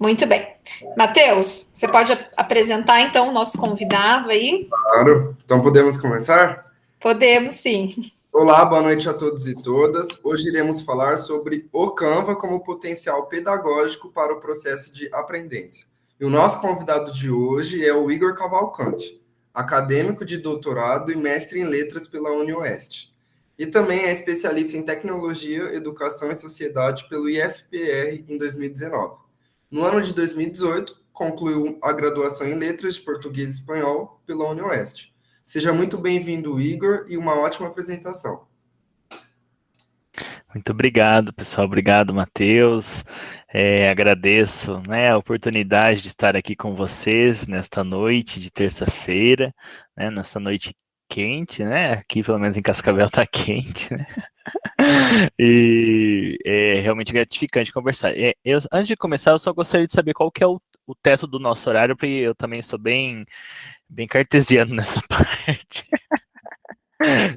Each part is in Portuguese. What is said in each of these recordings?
Muito bem. Matheus, você pode apresentar então o nosso convidado aí? Claro, então podemos começar? Podemos, sim. Olá, boa noite a todos e todas. Hoje iremos falar sobre o Canva como potencial pedagógico para o processo de aprendência. E o nosso convidado de hoje é o Igor Cavalcante, acadêmico de doutorado e mestre em letras pela UniOeste. E também é especialista em tecnologia, educação e sociedade pelo IFPR em 2019. No ano de 2018, concluiu a graduação em letras de português e espanhol pela UniOeste. Seja muito bem-vindo, Igor, e uma ótima apresentação. Muito obrigado, pessoal. Obrigado, Matheus. Agradeço, né, a oportunidade de estar aqui com vocês nesta noite de terça-feira, né, nesta noite quente, né? Aqui, pelo menos em Cascavel, tá quente, né? E é realmente gratificante conversar. Antes de começar, eu só gostaria de saber qual que é o teto do nosso horário, porque eu também sou bem cartesiano nessa parte.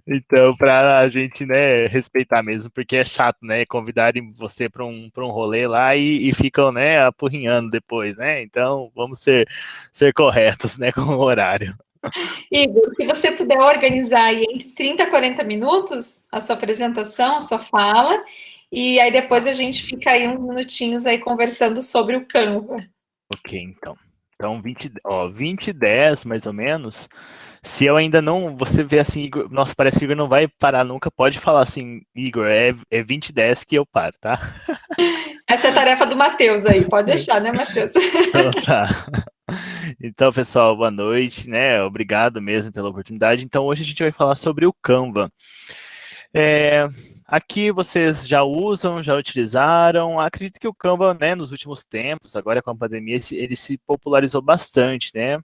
Então, para a gente, né, respeitar mesmo, porque é chato, né, convidarem você para um rolê lá e ficam, né, apurrinhando depois, né? Então, vamos ser corretos, né, com o horário. Igor, se você puder organizar aí entre 30 e 40 minutos a sua apresentação, a sua fala, e aí depois a gente fica aí uns minutinhos aí conversando sobre o Canva. Ok, então. Então, 20 e 10, mais ou menos. Se eu ainda não, você vê assim, Igor, nossa, parece que o Igor não vai parar nunca, pode falar assim, Igor, é 20 e 10 que eu paro, tá? Essa é a tarefa do Matheus aí, pode deixar, né, Matheus? Então, tá. Então, pessoal, boa noite, né? Obrigado mesmo pela oportunidade. Então, hoje a gente vai falar sobre o Canva. Aqui vocês já usam, já utilizaram. Acredito que o Canva, né, nos últimos tempos, agora com a pandemia, ele se popularizou bastante, né?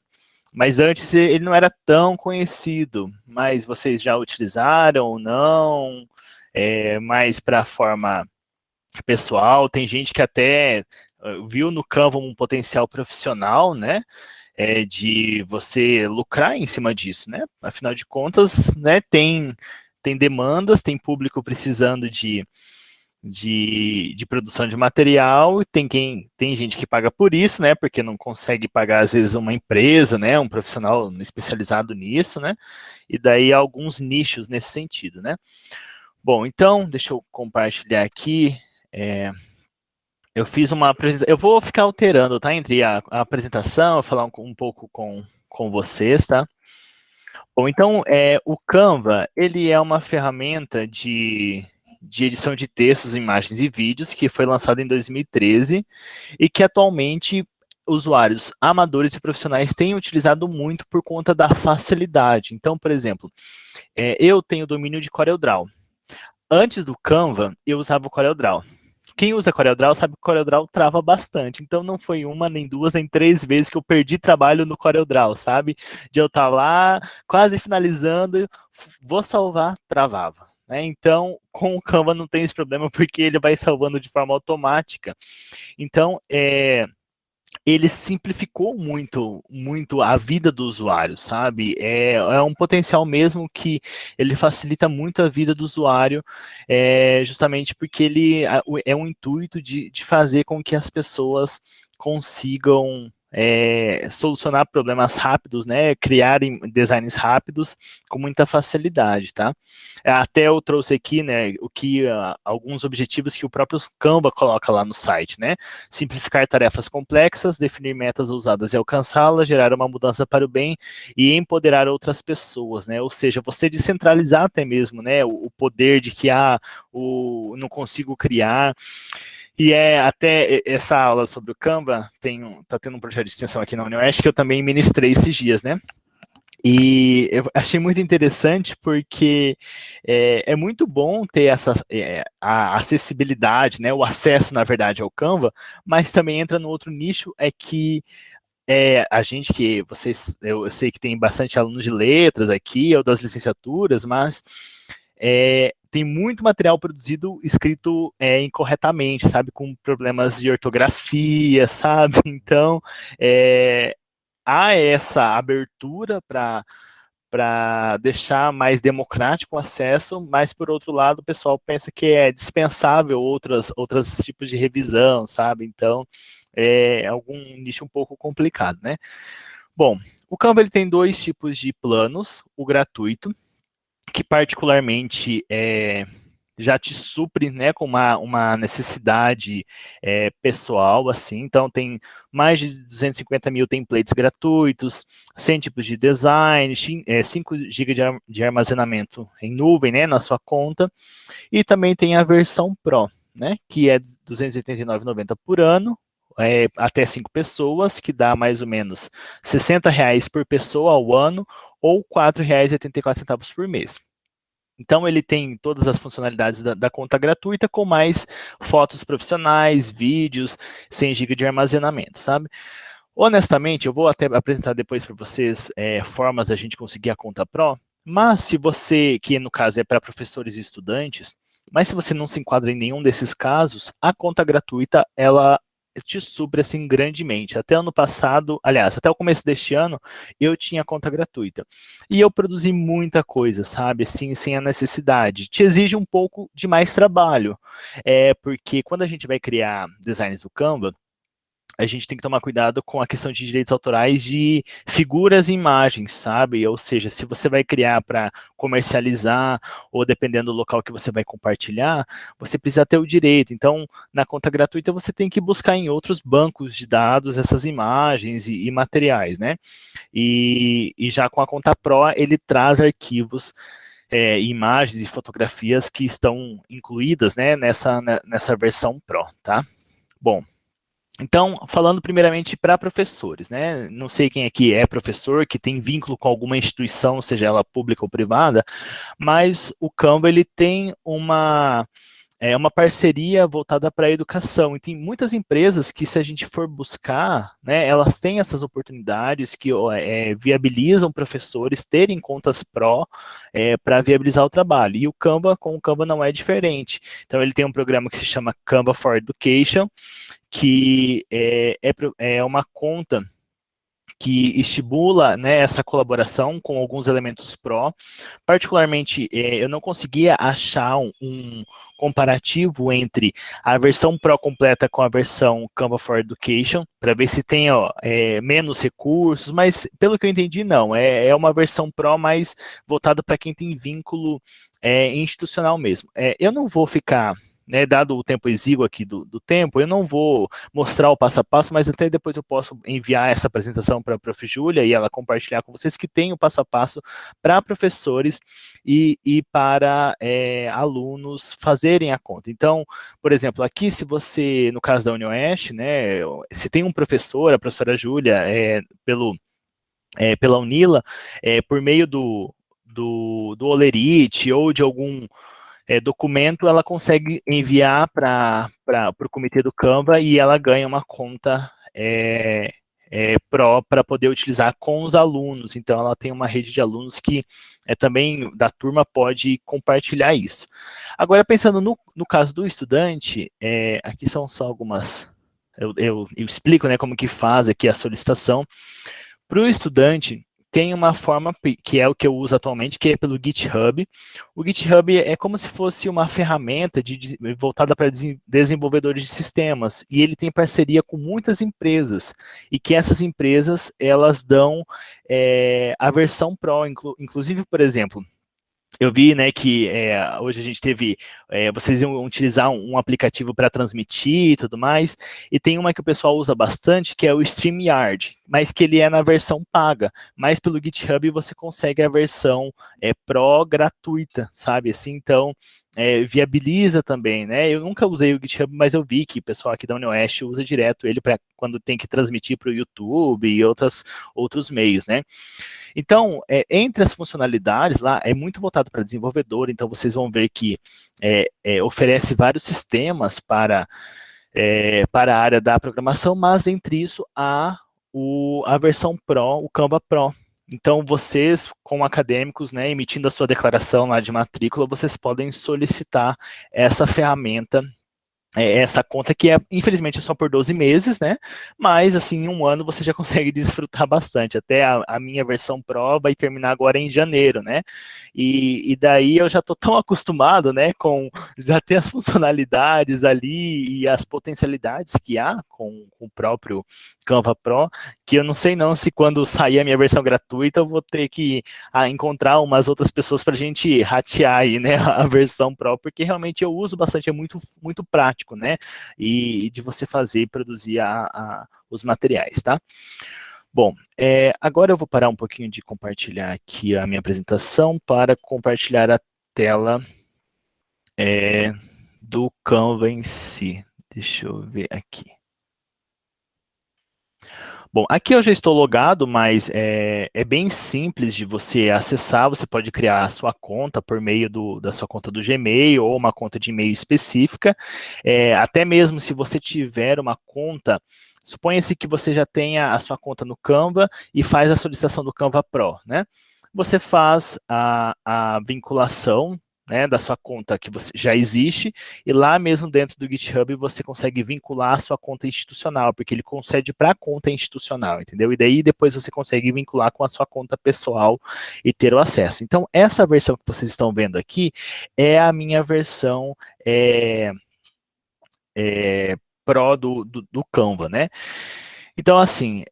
Mas antes ele não era tão conhecido. Mas vocês já utilizaram ou não? Mais para a forma pessoal, tem gente que até viu no Canva um potencial profissional, né? De você lucrar em cima disso, né? Afinal de contas, né, tem demandas, tem público precisando de produção de material, e tem gente que paga por isso, né? Porque não consegue pagar, às vezes, uma empresa, né? Um profissional especializado nisso, né? E daí alguns nichos nesse sentido, né? Bom, então, deixa eu compartilhar aqui. Eu fiz uma apresentação, eu vou ficar alterando, tá? Entre a apresentação, eu falar um pouco com vocês, tá? Bom, então, o Canva, ele é uma ferramenta de edição de textos, imagens e vídeos, que foi lançado em 2013 e que atualmente usuários amadores e profissionais têm utilizado muito por conta da facilidade. Então, por exemplo, eu tenho domínio de CorelDRAW. Antes do Canva, eu usava o CorelDRAW. Quem usa CorelDRAW sabe que o CorelDRAW trava bastante. Então não foi uma, nem duas, nem três vezes que eu perdi trabalho no CorelDRAW, sabe? De eu estar lá, quase finalizando, vou salvar, travava. Né? Então, com o Canva não tem esse problema, porque ele vai salvando de forma automática. Então, ele simplificou muito a vida do usuário, sabe? É um potencial mesmo que ele facilita muito a vida do usuário, justamente porque ele é um intuito de fazer com que as pessoas consigam solucionar problemas rápidos, né? Criarem designs rápidos com muita facilidade, tá? Até eu trouxe aqui, né, alguns objetivos que o próprio Canva coloca lá no site, né? Simplificar tarefas complexas, definir metas ousadas e alcançá-las, gerar uma mudança para o bem e empoderar outras pessoas, né? Ou seja, você descentralizar até mesmo, né, o poder de que não consigo criar. E até essa aula sobre o Canva, tá tendo um projeto de extensão aqui na UniOeste que eu também ministrei esses dias, né? E eu achei muito interessante porque é muito bom ter a acessibilidade, né, o acesso, na verdade, ao Canva, mas também entra no outro nicho, é que a gente que, eu sei que tem bastante alunos de letras aqui, ou das licenciaturas, mas tem muito material produzido escrito incorretamente, sabe, com problemas de ortografia, sabe, então há essa abertura para deixar mais democrático o acesso, mas, por outro lado, o pessoal pensa que é dispensável outros tipos de revisão, sabe? Então, é algum nicho um pouco complicado, né? Bom, o Canva ele tem dois tipos de planos, o gratuito, que particularmente já te supre, né, com uma necessidade pessoal, assim, então tem mais de 250 mil templates gratuitos, 100 tipos de design, 5 GB de armazenamento em nuvem, né, na sua conta, e também tem a versão Pro, né, que é R$ 289,90 por ano, até 5 pessoas, que dá mais ou menos R$ 60 por pessoa ao ano, ou R$ 4,84 por mês. Então, ele tem todas as funcionalidades da conta gratuita, com mais fotos profissionais, vídeos, 100 GB de armazenamento, sabe? Honestamente, eu vou até apresentar depois para vocês formas da gente conseguir a conta Pro, mas se você, que no caso é para professores e estudantes, mas se você não se enquadra em nenhum desses casos, a conta gratuita, ela te supre assim grandemente. Até ano passado, aliás, até o começo deste ano, eu tinha conta gratuita. E eu produzi muita coisa, sabe, assim, sem a necessidade. Te exige um pouco de mais trabalho, porque quando a gente vai criar designs do Canva, a gente tem que tomar cuidado com a questão de direitos autorais de figuras e imagens, sabe? Ou seja, se você vai criar para comercializar, ou dependendo do local que você vai compartilhar, você precisa ter o direito. Então, na conta gratuita, você tem que buscar em outros bancos de dados essas imagens e materiais, né? E já com a conta Pro, ele traz arquivos imagens e fotografias que estão incluídas, né, nessa versão Pro, tá? Bom, então, falando primeiramente para professores, né? Não sei quem aqui é professor, que tem vínculo com alguma instituição, seja ela pública ou privada, mas o Canva ele tem uma parceria voltada para a educação. E tem muitas empresas que, se a gente for buscar, né, elas têm essas oportunidades que viabilizam professores terem contas Pro para viabilizar o trabalho. E o Canva, com o Canva não é diferente. Então, ele tem um programa que se chama Canva for Education, que é uma conta que estimula, né, essa colaboração com alguns elementos Pro. Particularmente, eu não conseguia achar um comparativo entre a versão Pro completa com a versão Canva for Education, para ver se tem menos recursos, mas pelo que eu entendi, não. É uma versão Pro mais voltada para quem tem vínculo institucional mesmo. Eu não vou ficar, né, dado o tempo exíguo aqui do tempo, eu não vou mostrar o passo a passo, mas até depois eu posso enviar essa apresentação para a Prof. Júlia e ela compartilhar com vocês, que tem o passo a passo para professores e para alunos fazerem a conta. Então, por exemplo, aqui, se você, no caso da UniOeste, né, se tem um professor, a professora Júlia, pela Unila, por meio do Olerite ou de algum documento, ela consegue enviar para o comitê do Canva e ela ganha uma conta Pro para poder utilizar com os alunos. Então, ela tem uma rede de alunos que também da turma pode compartilhar isso. Agora, pensando no caso do estudante, aqui são só algumas... Eu explico, né, como que faz aqui a solicitação. Para o estudante, tem uma forma que é o que eu uso atualmente, que é pelo GitHub. O GitHub é como se fosse uma ferramenta voltada para desenvolvedores de sistemas, e ele tem parceria com muitas empresas, e que essas empresas, elas dão a versão Pro, inclusive, por exemplo, eu vi, né, que hoje a gente teve, vocês iam utilizar um aplicativo para transmitir e tudo mais, e tem uma que o pessoal usa bastante, que é o StreamYard, mas que ele é na versão paga, mas pelo GitHub você consegue a versão Pro gratuita, sabe, assim, então viabiliza também, né, eu nunca usei o GitHub, mas eu vi que o pessoal aqui da UniOeste usa direto ele para quando tem que transmitir para o YouTube e outros meios, né. Então, entre as funcionalidades lá, é muito voltado para desenvolvedor, então vocês vão ver que oferece vários sistemas para a área da programação, mas entre isso há a versão Pro, o Canva Pro. Então, vocês, como acadêmicos, né, emitindo a sua declaração lá de matrícula, vocês podem solicitar essa ferramenta essa conta que infelizmente é só por 12 meses, né? Mas assim, em um ano você já consegue desfrutar bastante. Até a minha versão Pro vai terminar agora em janeiro, né? E daí eu já estou tão acostumado, né, com já ter as funcionalidades ali e as potencialidades que há com o próprio Canva Pro, que eu não sei não se quando sair a minha versão gratuita eu vou ter que encontrar umas outras pessoas para a gente ratear aí, né, a versão Pro, porque realmente eu uso bastante, é muito, muito prático, né, e de você fazer e produzir os materiais, tá? Bom, agora eu vou parar um pouquinho de compartilhar aqui a minha apresentação para compartilhar a tela do Canva em si. Deixa eu ver aqui. Bom, aqui eu já estou logado, mas é bem simples de você acessar. Você pode criar a sua conta por meio da sua conta do Gmail ou uma conta de e-mail específica. Até mesmo se você tiver uma conta, suponha-se que você já tenha a sua conta no Canva e faz a solicitação do Canva Pro, né? Você faz a vinculação, né, da sua conta que você já existe, e lá mesmo dentro do GitHub você consegue vincular a sua conta institucional, porque ele concede para a conta institucional, entendeu? E daí depois você consegue vincular com a sua conta pessoal e ter o acesso. Então, essa versão que vocês estão vendo aqui é a minha versão Pro do Canva, né? Então, assim,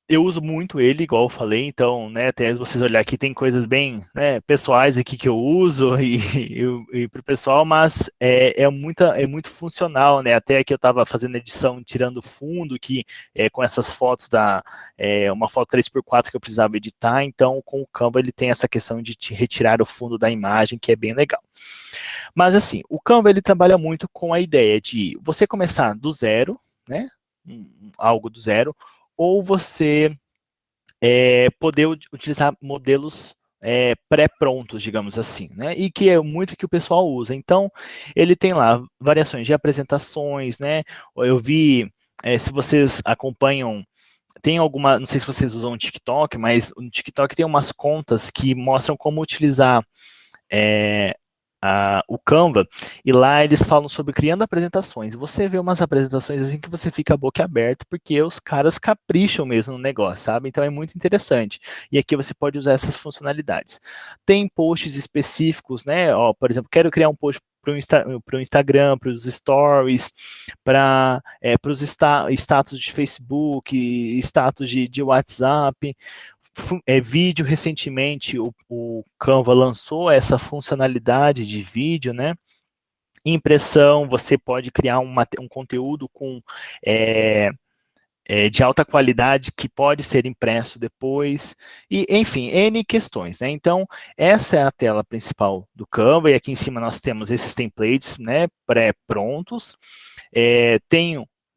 eu uso muito ele, igual eu falei, então, né, até vocês olharem aqui, tem coisas bem, né, pessoais aqui que eu uso e para o pessoal, mas é muito funcional, né, até que eu estava fazendo edição, tirando fundo, que com essas fotos, uma foto 3x4 que eu precisava editar, então com o Canva ele tem essa questão de retirar o fundo da imagem, que é bem legal. Mas assim, o Canva ele trabalha muito com a ideia de você começar do zero, né, algo do zero, ou você poder utilizar modelos pré-prontos, digamos assim, né? E que é muito que o pessoal usa. Então, ele tem lá variações de apresentações, né? Eu vi, se vocês acompanham, tem alguma, não sei se vocês usam o TikTok, mas no TikTok tem umas contas que mostram como utilizar o Canva, e lá eles falam sobre criando apresentações, e você vê umas apresentações assim que você fica a boca aberta, porque os caras capricham mesmo no negócio, sabe? Então é muito interessante, e aqui você pode usar essas funcionalidades. Tem posts específicos, né? Ó, por exemplo, quero criar um post para o Instagram, para os stories, para os status de Facebook, status de WhatsApp, vídeo. Recentemente o Canva lançou essa funcionalidade de vídeo, né? Impressão, você pode criar um conteúdo com de alta qualidade que pode ser impresso depois, e enfim, N questões, né? Então, essa é a tela principal do Canva, e aqui em cima nós temos esses templates, né, pré-prontos.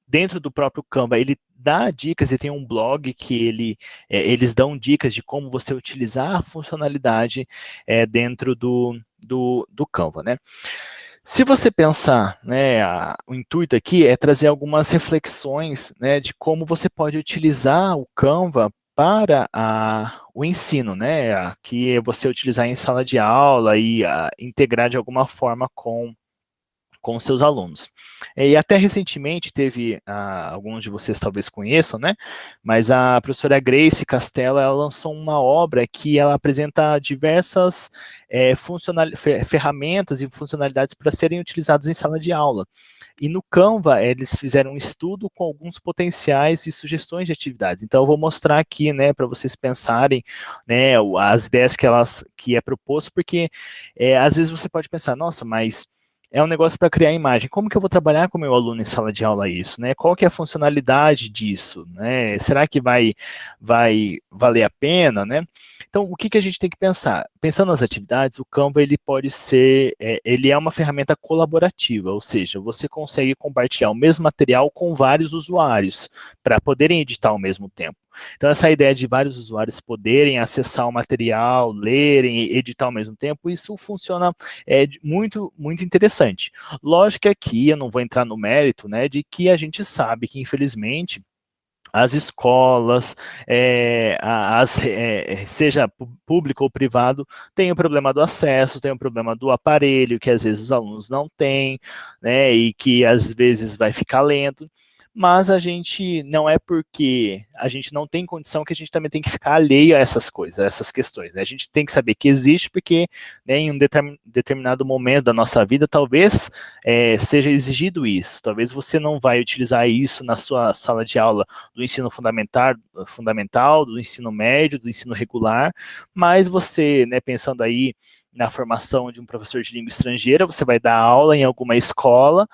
Dentro do próprio Canva, ele dá dicas, e tem um blog que eles dão dicas de como você utilizar a funcionalidade dentro do Canva, né? Se você pensar, né, o intuito aqui é trazer algumas reflexões, né, de como você pode utilizar o Canva para o ensino, né, que é você utilizar em sala de aula e integrar de alguma forma com seus alunos. E até recentemente teve, alguns de vocês talvez conheçam, né, mas a professora Grace Castella, ela lançou uma obra que ela apresenta diversas ferramentas e funcionalidades para serem utilizadas em sala de aula. E no Canva, eles fizeram um estudo com alguns potenciais e sugestões de atividades. Então, eu vou mostrar aqui, né, para vocês pensarem, né, as ideias que é proposto, porque às vezes você pode pensar, nossa, mas é um negócio para criar imagem. Como que eu vou trabalhar com o meu aluno em sala de aula isso, né? Qual que é a funcionalidade disso, né? Será que vai valer a pena, né? Então, o que a gente tem que pensar? Pensando nas atividades, o Canva ele pode ser, ele é uma ferramenta colaborativa, ou seja, você consegue compartilhar o mesmo material com vários usuários para poderem editar ao mesmo tempo. Então, essa ideia de vários usuários poderem acessar o material, lerem e editar ao mesmo tempo, isso funciona muito, muito interessante. Lógico que aqui eu não vou entrar no mérito, né, de que a gente sabe que, infelizmente, as escolas, seja público ou privado, tem o problema do acesso, tem o problema do aparelho, que às vezes os alunos não têm, né, e que às vezes vai ficar lento, mas a gente, não é porque a gente não tem condição que a gente também tem que ficar alheio a essas coisas, a essas questões, né? A gente tem que saber que existe porque, né, em um determinado momento da nossa vida, talvez seja exigido isso, talvez você não vai utilizar isso na sua sala de aula do ensino fundamental, do ensino médio, do ensino regular, mas você, né, pensando aí na formação de um professor de língua estrangeira, você vai dar aula em alguma escola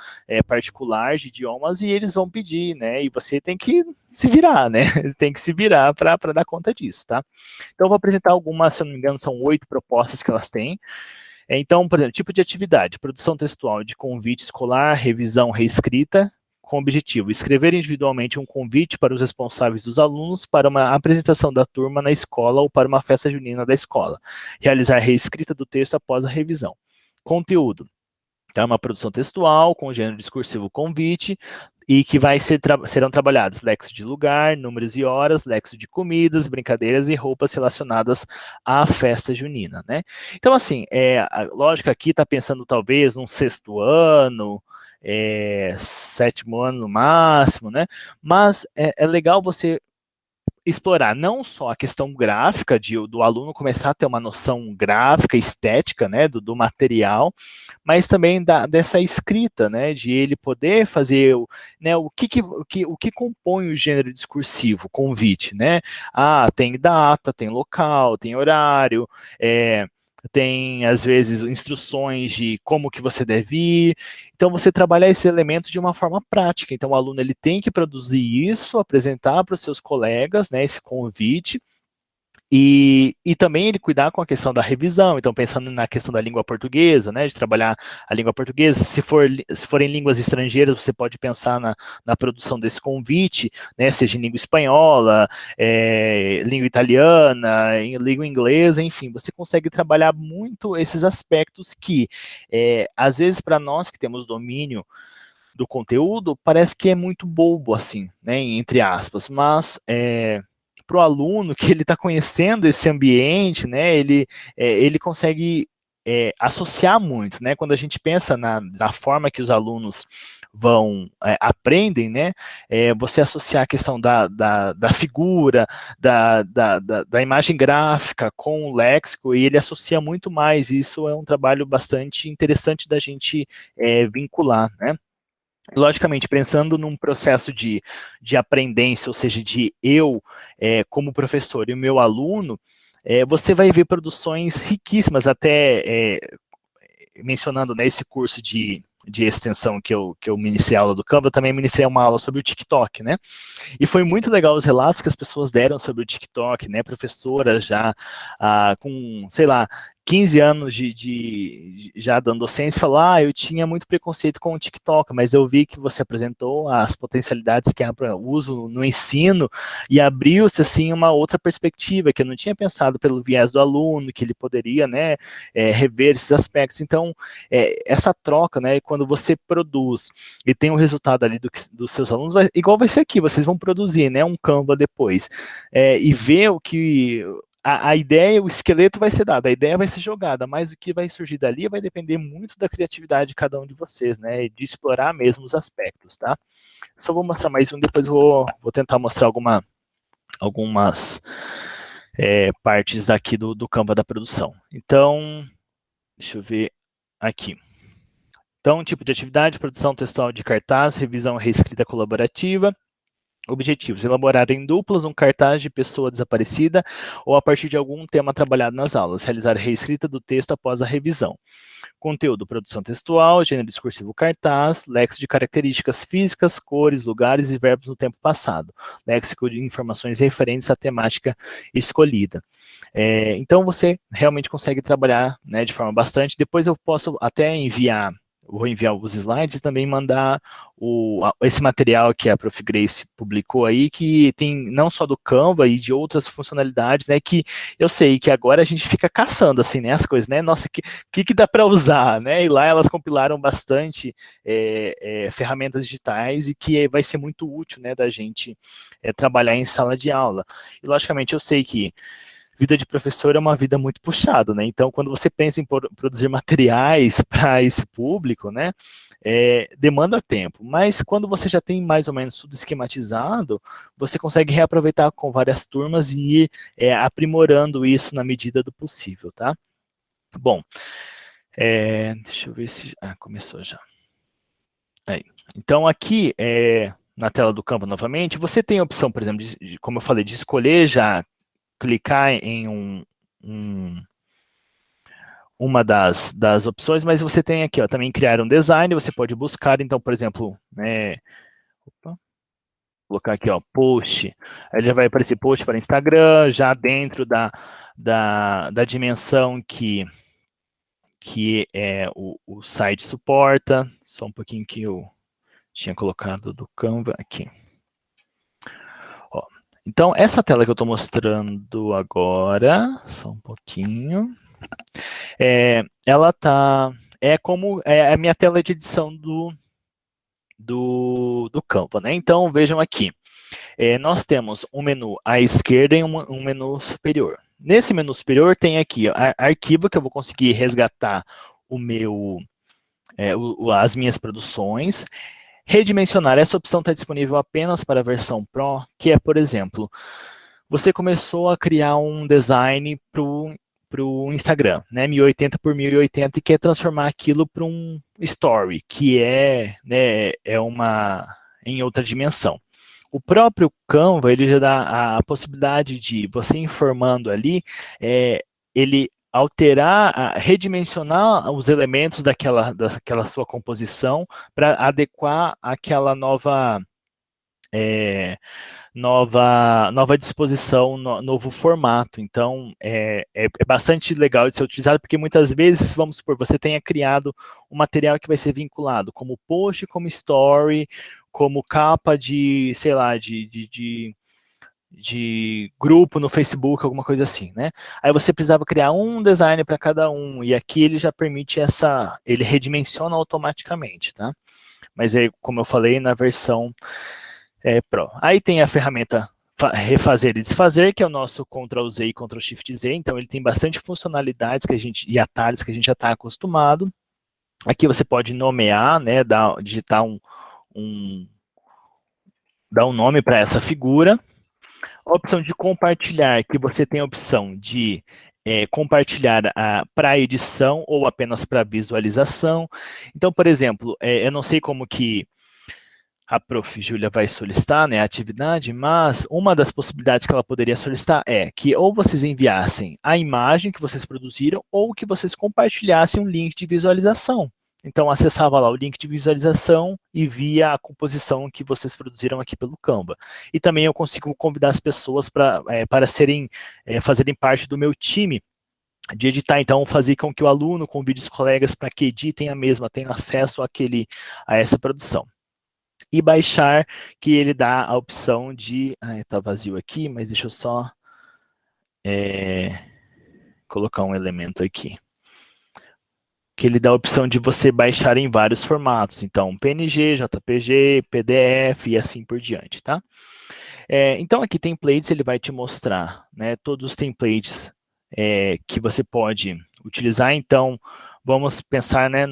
particular de idiomas e eles vão pedir, né, e você tem que se virar, né, tem que se virar para dar conta disso, tá? Então, eu vou apresentar algumas, se eu não me engano, são 8 propostas que elas têm. Então, por exemplo, tipo de atividade, produção textual de convite escolar, revisão reescrita, com o objetivo, escrever individualmente um convite para os responsáveis dos alunos para uma apresentação da turma na escola ou para uma festa junina da escola. Realizar reescrita do texto após a revisão. Conteúdo. Então, uma produção textual com gênero discursivo convite e que serão trabalhados lexo de lugar, números e horas, lexo de comidas, brincadeiras e roupas relacionadas à festa junina, né? Então, assim, a lógica aqui está pensando talvez num 6º ano, 7º ano no máximo, né? Mas é legal você explorar não só a questão gráfica, do aluno começar a ter uma noção gráfica, estética, né, do material, mas também dessa escrita, né, de ele poder fazer, né, o que compõe o gênero discursivo, convite, né? Tem data, tem local, tem horário, tem, às vezes, instruções de como que você deve ir. Então, você trabalha esse elemento de uma forma prática. Então, o aluno ele tem que produzir isso, apresentar para os seus colegas, né, esse convite, e também ele cuidar com a questão da revisão, então pensando na questão da língua portuguesa, né, de trabalhar a língua portuguesa, se forem línguas estrangeiras, você pode pensar na produção desse convite, né, seja em língua espanhola, língua italiana, em língua inglesa, enfim, você consegue trabalhar muito esses aspectos que, às vezes, para nós que temos domínio do conteúdo, parece que é muito bobo, assim, né, entre aspas, mas para o aluno que ele está conhecendo esse ambiente, né, ele consegue associar muito, né, quando a gente pensa na forma que os alunos aprendem, né, você associar a questão da figura, da imagem gráfica com o léxico, e ele associa muito mais, e isso é um trabalho bastante interessante da gente vincular, né. Logicamente, pensando num processo de aprendência, ou seja, de eu, como professor, e o meu aluno, você vai ver produções riquíssimas, até mencionando, né, esse curso de extensão que eu ministrei a aula do Canva, eu também ministrei uma aula sobre o TikTok, né? E foi muito legal os relatos que as pessoas deram sobre o TikTok, né? Professoras já com, sei lá, 15 anos já dando docência, falou, eu tinha muito preconceito com o TikTok, mas eu vi que você apresentou as potencialidades que há para uso no ensino e abriu-se, assim, uma outra perspectiva, que eu não tinha pensado pelo viés do aluno, que ele poderia, né, rever esses aspectos. Então, essa troca, né, quando você produz e tem o resultado ali dos seus alunos, igual vai ser aqui, vocês vão produzir, né, um Canva depois, e ver o que... A ideia, o esqueleto vai ser dado, a ideia vai ser jogada, mas o que vai surgir dali vai depender muito da criatividade de cada um de vocês, né, de explorar mesmo os aspectos, tá? Só vou mostrar mais um, depois vou tentar mostrar algumas partes daqui do Canva da produção. Então, deixa eu ver aqui. Então, tipo de atividade, produção textual de cartaz, revisão e reescrita colaborativa. Objetivos: elaborar em duplas um cartaz de pessoa desaparecida ou a partir de algum tema trabalhado nas aulas, realizar reescrita do texto após a revisão. Conteúdo: produção textual, gênero discursivo cartaz, léxico de características físicas, cores, lugares e verbos no tempo passado, léxico de informações referentes à temática escolhida. Então você realmente consegue trabalhar, né, de forma bastante. Depois eu posso até enviar vou enviar os slides e também mandar esse material que a Prof. Grace publicou aí, que tem não só do Canva e de outras funcionalidades, né, que eu sei que agora a gente fica caçando, assim, né, as coisas, né, nossa, que dá para usar, né, e lá elas compilaram bastante ferramentas digitais e que vai ser muito útil, né, da gente trabalhar em sala de aula. E, logicamente, eu sei que vida de professor é uma vida muito puxada, né? Então, quando você pensa em produzir materiais para esse público, né, demanda tempo. Mas quando você já tem mais ou menos tudo esquematizado, você consegue reaproveitar com várias turmas e ir aprimorando isso na medida do possível, tá? Bom, deixa eu ver se... começou já. Aí. Então, aqui, na tela do Canva novamente, você tem a opção, por exemplo, como eu falei, de escolher já clicar em uma das opções, mas você tem aqui, ó, também criar um design, você pode buscar, então, por exemplo, né, colocar aqui, ó, post, aí já vai aparecer post para Instagram, já dentro da dimensão que o site suporta, só um pouquinho que eu tinha colocado do Canva aqui. Ó, então, essa tela que eu estou mostrando agora, só um pouquinho, ela tá, como a minha tela de edição do Canva, né? Então, vejam aqui, nós temos um menu à esquerda e um menu superior. Nesse menu superior tem aqui arquivo, que eu vou conseguir resgatar as minhas produções. Redimensionar, essa opção está disponível apenas para a versão Pro, que é, por exemplo, você começou a criar um design para o Instagram, né, 1080 por 1080, e quer transformar aquilo para um story, que né, em outra dimensão. O próprio Canva, ele já dá a possibilidade de você informando ali, ele alterar, redimensionar os elementos daquela sua composição para adequar àquela nova disposição, novo formato. Então, é bastante legal de ser utilizado, porque muitas vezes, vamos supor, você tenha criado um material que vai ser vinculado como post, como story, como capa de, sei lá, de grupo no Facebook, alguma coisa assim, né? Aí você precisava criar um design para cada um, e aqui ele já permite ele redimensiona automaticamente, tá? Mas aí, como eu falei, na versão Pro. Aí tem a ferramenta refazer e desfazer, que é o nosso Ctrl+Z e Ctrl+Shift+Z, então ele tem bastante funcionalidades e atalhos que a gente já está acostumado. Aqui você pode nomear, né, digitar dar um nome para essa figura. A opção de compartilhar, que você tem a opção de compartilhar para edição ou apenas para visualização. Então, por exemplo, eu não sei como que a Prof. Júlia vai solicitar, né, a atividade, mas uma das possibilidades que ela poderia solicitar é que ou vocês enviassem a imagem que vocês produziram ou que vocês compartilhassem um link de visualização. Então, acessava lá o link de visualização e via a composição que vocês produziram aqui pelo Canva. E também eu consigo convidar as pessoas para fazerem parte do meu time de editar, então fazer com que o aluno convide os colegas para que editem tenham acesso a essa produção. E baixar, que ele dá a opção de... tá vazio aqui, mas deixa eu só colocar um elemento aqui. Que ele dá a opção de você baixar em vários formatos. Então, PNG, JPG, PDF e assim por diante, tá? Então, aqui, templates, ele vai te mostrar, né, todos os templates que você pode utilizar. Então, vamos pensar, né,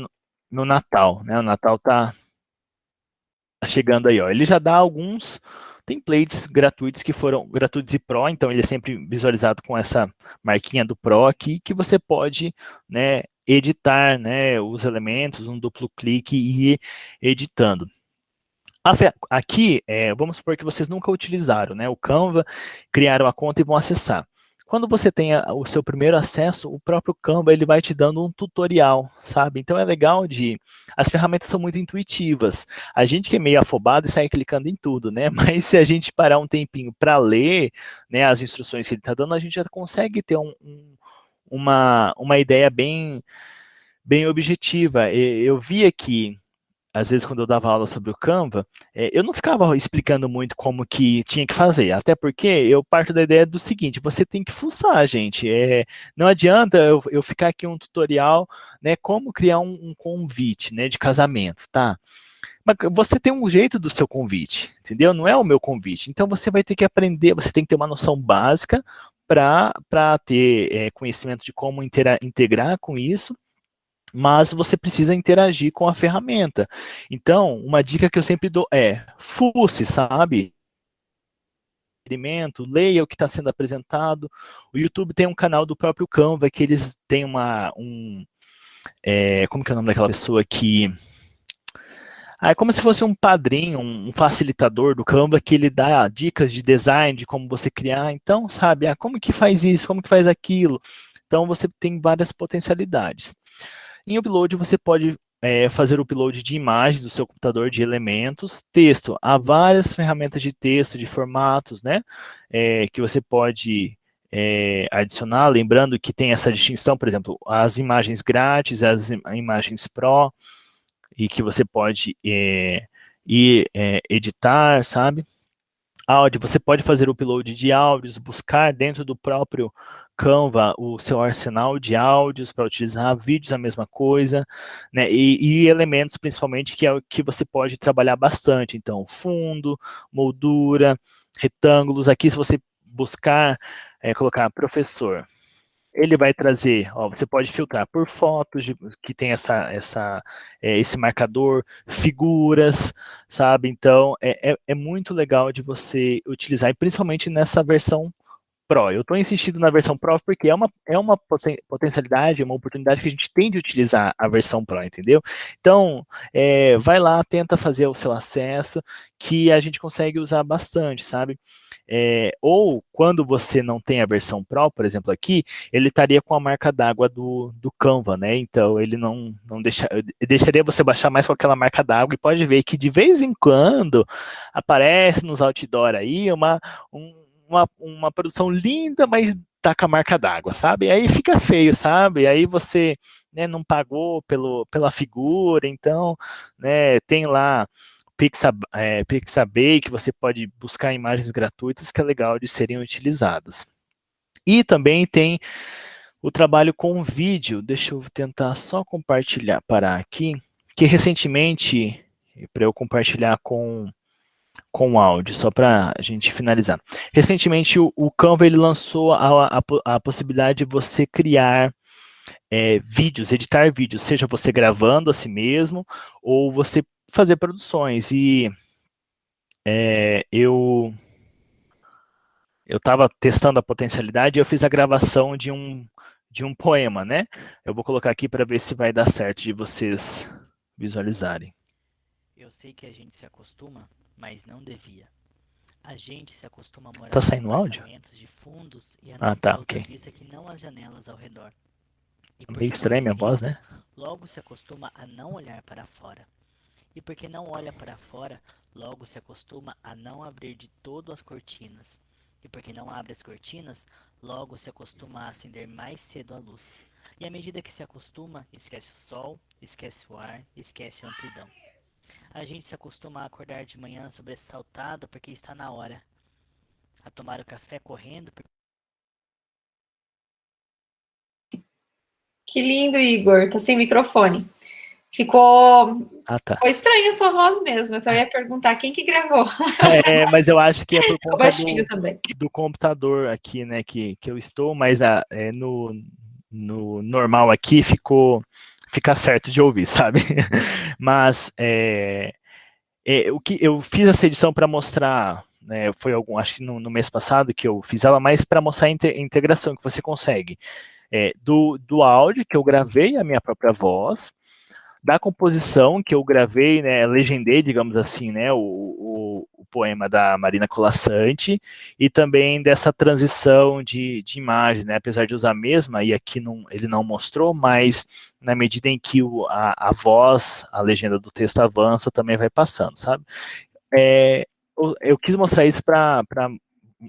no Natal, né? O Natal tá chegando aí, ó. Ele já dá alguns templates gratuitos que foram gratuitos e Pro, então ele é sempre visualizado com essa marquinha do Pro aqui, que você pode, né, editar, né, os elementos, um duplo clique e ir editando. Aqui, vamos supor que vocês nunca utilizaram, né, o Canva, criaram a conta e vão acessar. Quando você tem o seu primeiro acesso, o próprio Canva ele vai te dando um tutorial, sabe? Então é legal as ferramentas são muito intuitivas. A gente que é meio afobado e sai clicando em tudo, né? Mas se a gente parar um tempinho para ler, né, as instruções que ele está dando, a gente já consegue ter uma ideia bem bem objetiva. Eu via que, às vezes, quando eu dava aula sobre o Canva, eu não ficava explicando muito como que tinha que fazer, até porque eu parto da ideia do seguinte: você tem que fuçar, gente. Não adianta eu ficar aqui um tutorial, né, como criar um convite, né, de casamento, tá? Mas você tem um jeito do seu convite, entendeu? Não é o meu convite. Então você vai ter que aprender, você tem que ter uma noção básica para ter conhecimento de como integrar com isso, mas você precisa interagir com a ferramenta. Então, uma dica que eu sempre dou é: fuce, sabe? Leia o que está sendo apresentado. O YouTube tem um canal do próprio Canva que eles têm como que é o nome daquela pessoa que... é como se fosse um padrinho, um facilitador do Canva, que ele dá dicas de design, de como você criar. Então, sabe, como que faz isso, como que faz aquilo. Então, você tem várias potencialidades. Em upload, você pode fazer o upload de imagens do seu computador, de elementos, texto. Há várias ferramentas de texto, de formatos, né, que você pode adicionar, lembrando que tem essa distinção, por exemplo, as imagens grátis, as imagens Pro, e que você pode ir editar, sabe? Áudio, você pode fazer o upload de áudios, buscar dentro do próprio Canva o seu arsenal de áudios para utilizar, vídeos a mesma coisa, né? E elementos principalmente que é o que você pode trabalhar bastante. Então, fundo, moldura, retângulos. Aqui, se você buscar, colocar professor, ele vai trazer, você pode filtrar por fotos que tem esse marcador, figuras, sabe? Então, é muito legal de você utilizar, e principalmente nessa versão Pro. Eu estou insistindo na versão Pro porque é uma potencialidade, uma oportunidade que a gente tem de utilizar a versão Pro, entendeu? Então, vai lá, tenta fazer o seu acesso, que a gente consegue usar bastante, sabe? Ou quando você não tem a versão Pro, por exemplo, aqui, ele estaria com a marca d'água do Canva, né? Então ele não deixaria você baixar mais com aquela marca d'água, e pode ver que de vez em quando aparece nos outdoor aí uma produção linda, mas tá com a marca d'água, sabe? Aí fica feio, sabe? Aí você, né, não pagou pela figura, então, né, tem lá Pixabay, que você pode buscar imagens gratuitas que é legal de serem utilizadas. E também tem o trabalho com vídeo. Deixa eu tentar só compartilhar, parar aqui, que recentemente, para eu compartilhar com áudio, só para a gente finalizar. Recentemente o Canva ele lançou a possibilidade de você criar vídeos, editar vídeos, seja você gravando a si mesmo, ou você fazer produções. E eu estava testando a potencialidade e eu fiz a gravação de um poema, né? Eu vou colocar aqui para ver se vai dar certo de vocês visualizarem. Eu sei que a gente se acostuma, mas não devia. A gente se acostuma a morar Tá saindo áudio? apartamentos de fundos e a Ah, não tá, ter outra ok. vista que não as janelas ao redor. E Meio porque estranha não minha tem voz, vista, né? logo se acostuma a não olhar para fora. E porque não olha para fora, logo se acostuma a não abrir de todo as cortinas. E porque não abre as cortinas, logo se acostuma a acender mais cedo a luz. E à medida que se acostuma, esquece o sol, esquece o ar, esquece a amplidão. A gente se acostuma a acordar de manhã sobressaltado porque está na hora. A tomar o café correndo. Que lindo, Igor. Tá sem microfone. Ficou Tá. Ficou estranha a sua voz mesmo. Eu ia perguntar quem que gravou. Mas eu acho que é por Ficou conta baixinho também. do computador aqui, né, que eu estou, mas no normal aqui fica certo de ouvir, sabe? Mas o que eu fiz essa edição para mostrar, né, acho que no mês passado que eu fiz ela, mais para mostrar a integração que você consegue do áudio que eu gravei a minha própria voz, da composição que eu gravei, né, legendei, digamos assim, né, o poema da Marina Colasanti, e também dessa transição de imagem, né, apesar de usar a mesma, e aqui ele não mostrou, mas na medida em que a voz, a legenda do texto avança, também vai passando, sabe? Eu quis mostrar isso para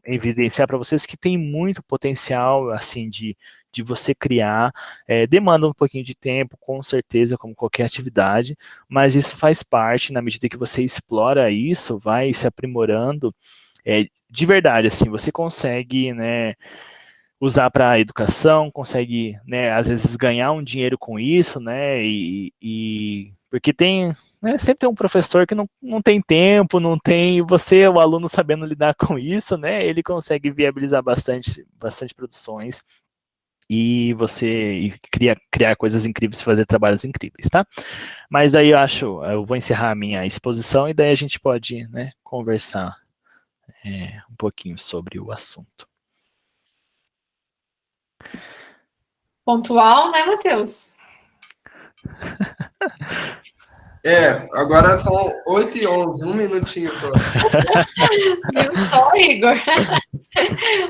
evidenciar para vocês que tem muito potencial, assim, de de você criar, demanda um pouquinho de tempo, com certeza, como qualquer atividade, mas isso faz parte, na medida que você explora isso, vai se aprimorando, de verdade, assim, você consegue, né, usar para a educação, consegue, né, às vezes ganhar um dinheiro com isso, né, porque tem, né, sempre tem um professor que não tem tempo, não tem, você, o aluno, sabendo lidar com isso, né, ele consegue viabilizar bastante produções, e você criar coisas incríveis, fazer trabalhos incríveis, tá? Mas daí eu vou encerrar a minha exposição, e daí a gente pode, né, conversar um pouquinho sobre o assunto. Pontual, né, Matheus? Agora são 8h11, um minutinho só. Viu só, Igor?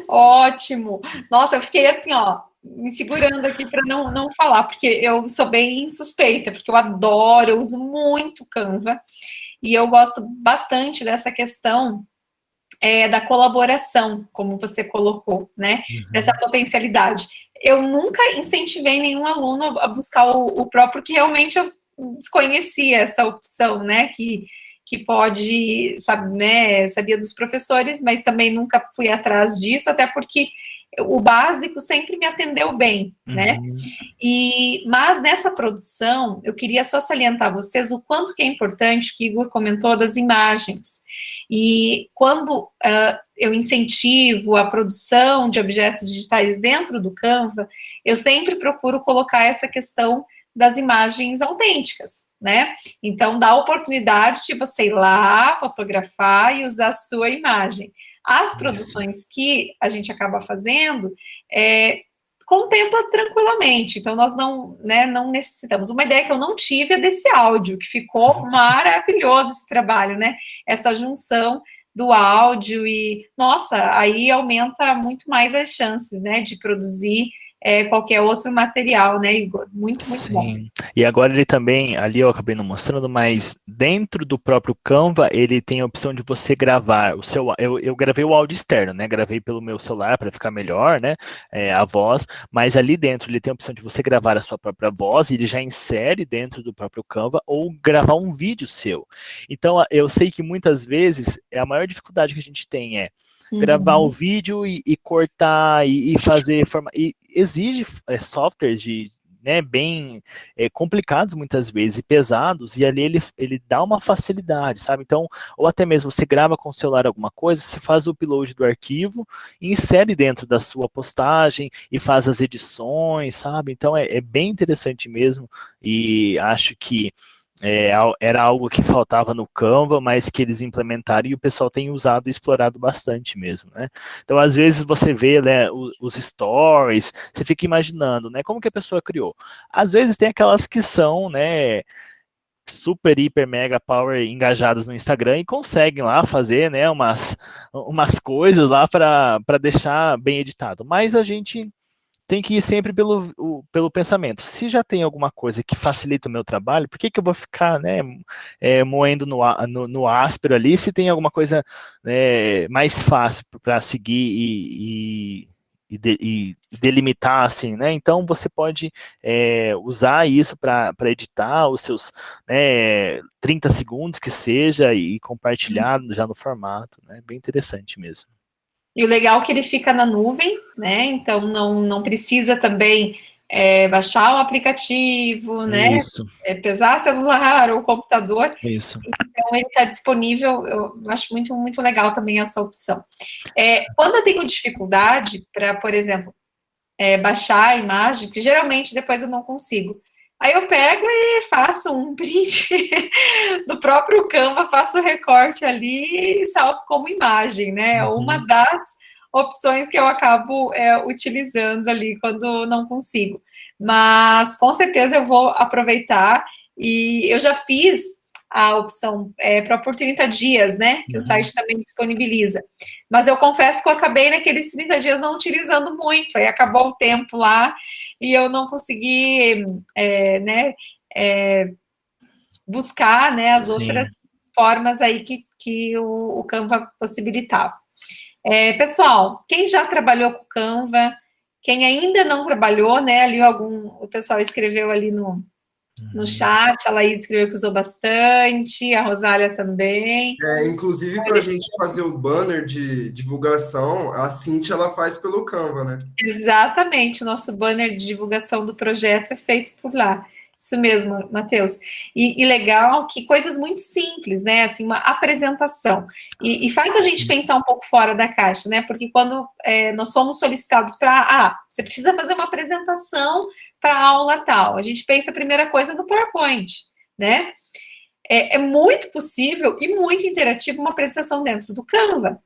Ótimo. Nossa, eu fiquei assim, ó, me segurando aqui para não falar, porque eu sou bem suspeita, porque eu adoro, eu uso muito Canva, e eu gosto bastante dessa questão da colaboração, como você colocou, né? Dessa potencialidade. Eu nunca incentivei nenhum aluno a buscar o próprio, que realmente eu desconhecia essa opção, né? Que pode, sabe, né? Sabia dos professores, mas também nunca fui atrás disso, até porque o básico sempre me atendeu bem, né? Mas nessa produção, eu queria só salientar a vocês o quanto que é importante, o que o Igor comentou, das imagens. E quando eu incentivo a produção de objetos digitais dentro do Canva, eu sempre procuro colocar essa questão das imagens autênticas, né? Então, dá a oportunidade de você ir lá, fotografar e usar a sua imagem. As produções que a gente acaba fazendo, contempla tranquilamente, então nós não necessitamos. Uma ideia que eu não tive é desse áudio, que ficou maravilhoso esse trabalho, né? Essa junção do áudio e, nossa, aí aumenta muito mais as chances, né, de produzir qualquer outro material, né, Igor? Muito bom. Sim, e agora ele também, ali eu acabei não mostrando, mas dentro do próprio Canva, ele tem a opção de você gravar o seu, eu gravei o áudio externo, né, gravei pelo meu celular para ficar melhor, né, a voz, mas ali dentro ele tem a opção de você gravar a sua própria voz, e ele já insere dentro do próprio Canva, ou gravar um vídeo seu. Então, eu sei que muitas vezes, a maior dificuldade que a gente tem é gravar o vídeo e cortar e fazer e exige softwares né, bem complicados muitas vezes e pesados, e ali ele dá uma facilidade, sabe? Então, ou até mesmo você grava com o celular alguma coisa, você faz o upload do arquivo e insere dentro da sua postagem e faz as edições, sabe? Então é bem interessante mesmo, e acho que era algo que faltava no Canva, mas que eles implementaram e o pessoal tem usado e explorado bastante mesmo, né? Então, às vezes você vê, né, os stories, você fica imaginando, né, como que a pessoa criou. Às vezes tem aquelas que são, né, super, hiper, mega power engajadas no Instagram e conseguem lá fazer, né, umas coisas lá para deixar bem editado, mas a gente tem que ir sempre pelo pensamento. Se já tem alguma coisa que facilita o meu trabalho, por que eu vou ficar, né, moendo no áspero ali, se tem alguma coisa mais fácil para seguir e delimitar, assim, né? Então, você pode usar isso para editar os seus 30 segundos que seja e compartilhar já no formato, né? Bem interessante mesmo. E o legal é que ele fica na nuvem, né? Então não precisa também baixar o aplicativo, né? Isso. Pesar celular ou computador. Isso. Então ele está disponível. Eu acho muito, muito legal também essa opção. Quando eu tenho dificuldade para, por exemplo, baixar a imagem, que geralmente depois eu não consigo. Aí eu pego e faço um print do próprio Canva, faço o recorte ali e salvo como imagem, né? É uma das opções que eu acabo utilizando ali quando não consigo. Mas com certeza eu vou aproveitar, e eu já fiz a opção para por 30 dias, né? Que o site também disponibiliza. Mas eu confesso que eu acabei naqueles 30 dias não utilizando muito, aí acabou o tempo lá e eu não consegui, buscar, né, as outras formas aí que o Canva possibilitava. Pessoal, quem já trabalhou com Canva, Quem ainda não trabalhou, né, ali o pessoal escreveu ali no chat, a Laís escreveu que usou bastante, a Rosália também. Inclusive, para a gente fazer o banner de divulgação, a Cintia ela faz pelo Canva, né? Exatamente, o nosso banner de divulgação do projeto é feito por lá. Isso mesmo, Matheus. E legal que coisas muito simples, né? Assim, uma apresentação. E faz a gente pensar um pouco fora da caixa, né? Porque quando nós somos solicitados para, você precisa fazer uma apresentação para a aula tal. A gente pensa a primeira coisa no PowerPoint, né? É muito possível e muito interativo uma apresentação dentro do Canva,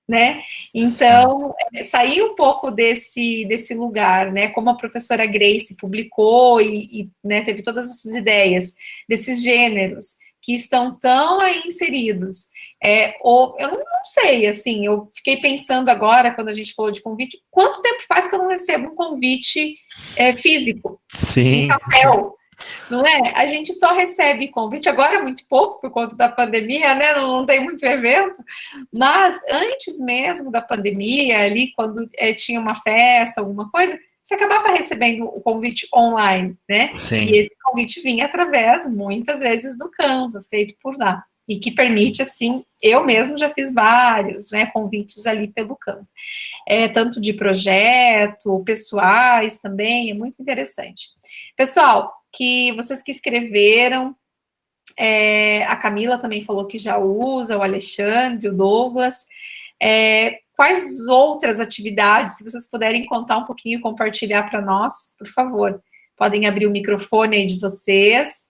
né? Então, sair um pouco desse lugar, né? Como a professora Grace publicou né, teve todas essas ideias, desses gêneros que estão tão aí inseridos. Eu não sei, assim, eu fiquei pensando agora, quando a gente falou de convite, quanto tempo faz que eu não recebo um convite físico? Sim. Em papel. Não é? A gente só recebe convite, agora muito pouco, por conta da pandemia, né? Não tem muito evento, mas antes mesmo da pandemia, ali, quando tinha uma festa, alguma coisa, você acabava recebendo o convite online, né? Sim. E esse convite vinha através, muitas vezes, do Canva, feito por lá. E que permite, assim, eu mesmo já fiz vários, né, convites ali pelo Canva. Tanto de projeto, pessoais também, é muito interessante. Pessoal, vocês que escreveram, a Camila também falou que já usa, o Alexandre, o Douglas. Quais outras atividades, se vocês puderem contar um pouquinho e compartilhar para nós, por favor, podem abrir o microfone aí de vocês.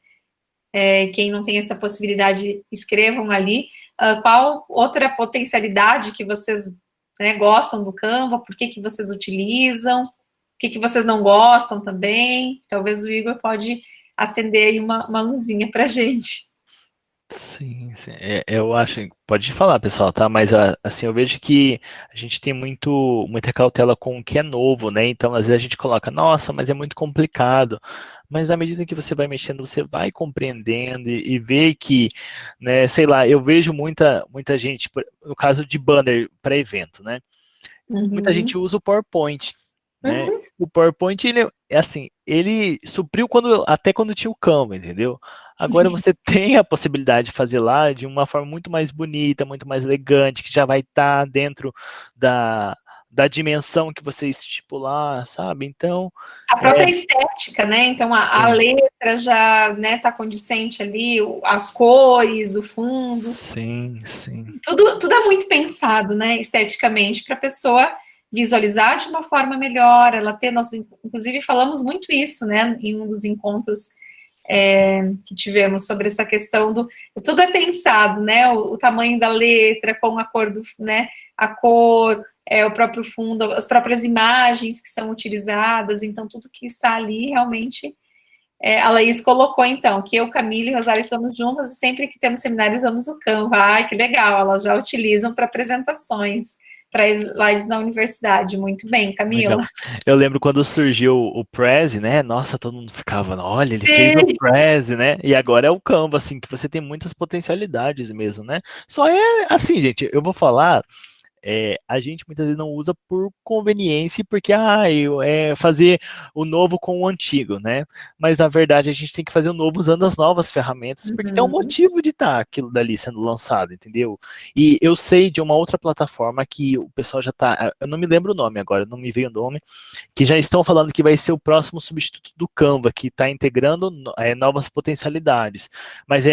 Quem não tem essa possibilidade, escrevam ali. Qual outra potencialidade que vocês, né, gostam do Canva? Por que vocês utilizam? O que vocês não gostam também? Talvez o Igor pode acender aí uma luzinha para a gente. Sim, eu acho, pode falar, pessoal, tá? Mas assim, eu vejo que a gente tem muita cautela com o que é novo, né? Então, às vezes a gente coloca, nossa, mas é muito complicado. Mas à medida que você vai mexendo, você vai compreendendo e vê que, né, sei lá, eu vejo muita gente, no caso de banner para evento, né? Muita gente usa o PowerPoint, né? O PowerPoint, ele é assim, ele supriu até quando tinha o Canva, entendeu? Agora você tem a possibilidade de fazer lá de uma forma muito mais bonita, muito mais elegante, que já vai estar dentro da dimensão que você estipular, sabe? Então... A própria estética, né? Então, a letra já, né, tá condizente ali, as cores, o fundo. Sim, sim. Tudo é muito pensado, né, esteticamente, para a pessoa visualizar de uma forma melhor, nós inclusive falamos muito isso, né, em um dos encontros que tivemos sobre essa questão tudo é pensado, né, o tamanho da letra, com a cor né, a cor, o próprio fundo, as próprias imagens que são utilizadas, então tudo que está ali realmente... a Laís colocou, então, que eu, Camila e Rosário somos juntas e sempre que temos seminários usamos o Canva. Ai, que legal, elas já utilizam para apresentações, para slides na universidade. Muito bem, Camila. Legal. Eu lembro quando surgiu o Prezi, né? Nossa, todo mundo ficava, olha, ele fez o Prezi, né? E agora é o Canva, assim, que você tem muitas potencialidades mesmo, né? Só assim, gente, eu vou falar... a gente muitas vezes não usa por conveniência, porque fazer o novo com o antigo, né? Mas na verdade a gente tem que fazer o novo usando as novas ferramentas, porque tem um motivo de estar aquilo dali sendo lançado, entendeu? E eu sei de uma outra plataforma que o pessoal já está, eu não me lembro o nome agora, não me veio o nome, que já estão falando que vai ser o próximo substituto do Canva, que está integrando novas potencialidades. Mas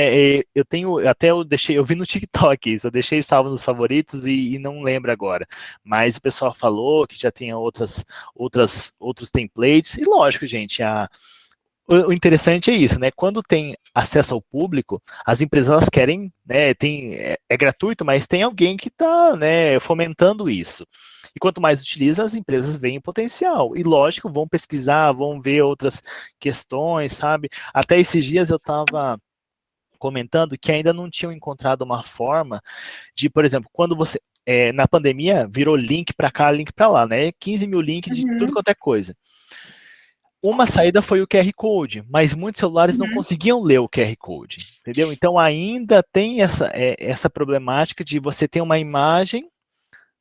eu tenho, até eu vi no TikTok isso, eu deixei salvo nos favoritos e não lembro agora, mas o pessoal falou que já tinha outros templates, e lógico, gente, o interessante é isso, né? Quando tem acesso ao público, as empresas elas querem, né? É gratuito, mas tem alguém que está, né, fomentando isso. E quanto mais utiliza, as empresas veem o potencial. E lógico, vão pesquisar, vão ver outras questões, sabe? Até esses dias eu estava comentando que ainda não tinham encontrado uma forma de, por exemplo, quando você na pandemia, virou link para cá, link para lá, né? 15 mil links de tudo quanto é coisa. Uma saída foi o QR Code, mas muitos celulares não conseguiam ler o QR Code, entendeu? Então ainda tem essa problemática de você ter uma imagem,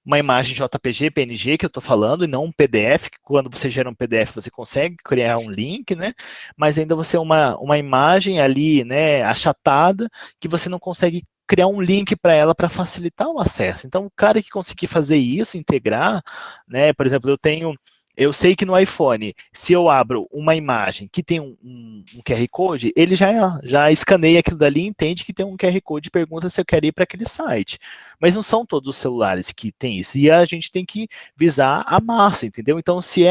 uma imagem JPG, PNG que eu estou falando, e não um PDF, que quando você gera um PDF você consegue criar um link, né? Mas ainda você é uma imagem ali, né, achatada, que você não consegue criar um link para ela para facilitar o acesso. Então, o cara que conseguir fazer isso, integrar, né? Por exemplo, eu sei que no iPhone, se eu abro uma imagem que tem um QR Code, ele já escaneia aquilo dali e entende que tem um QR Code e pergunta se eu quero ir para aquele site. Mas não são todos os celulares que tem isso. E a gente tem que visar a massa, entendeu? Então, se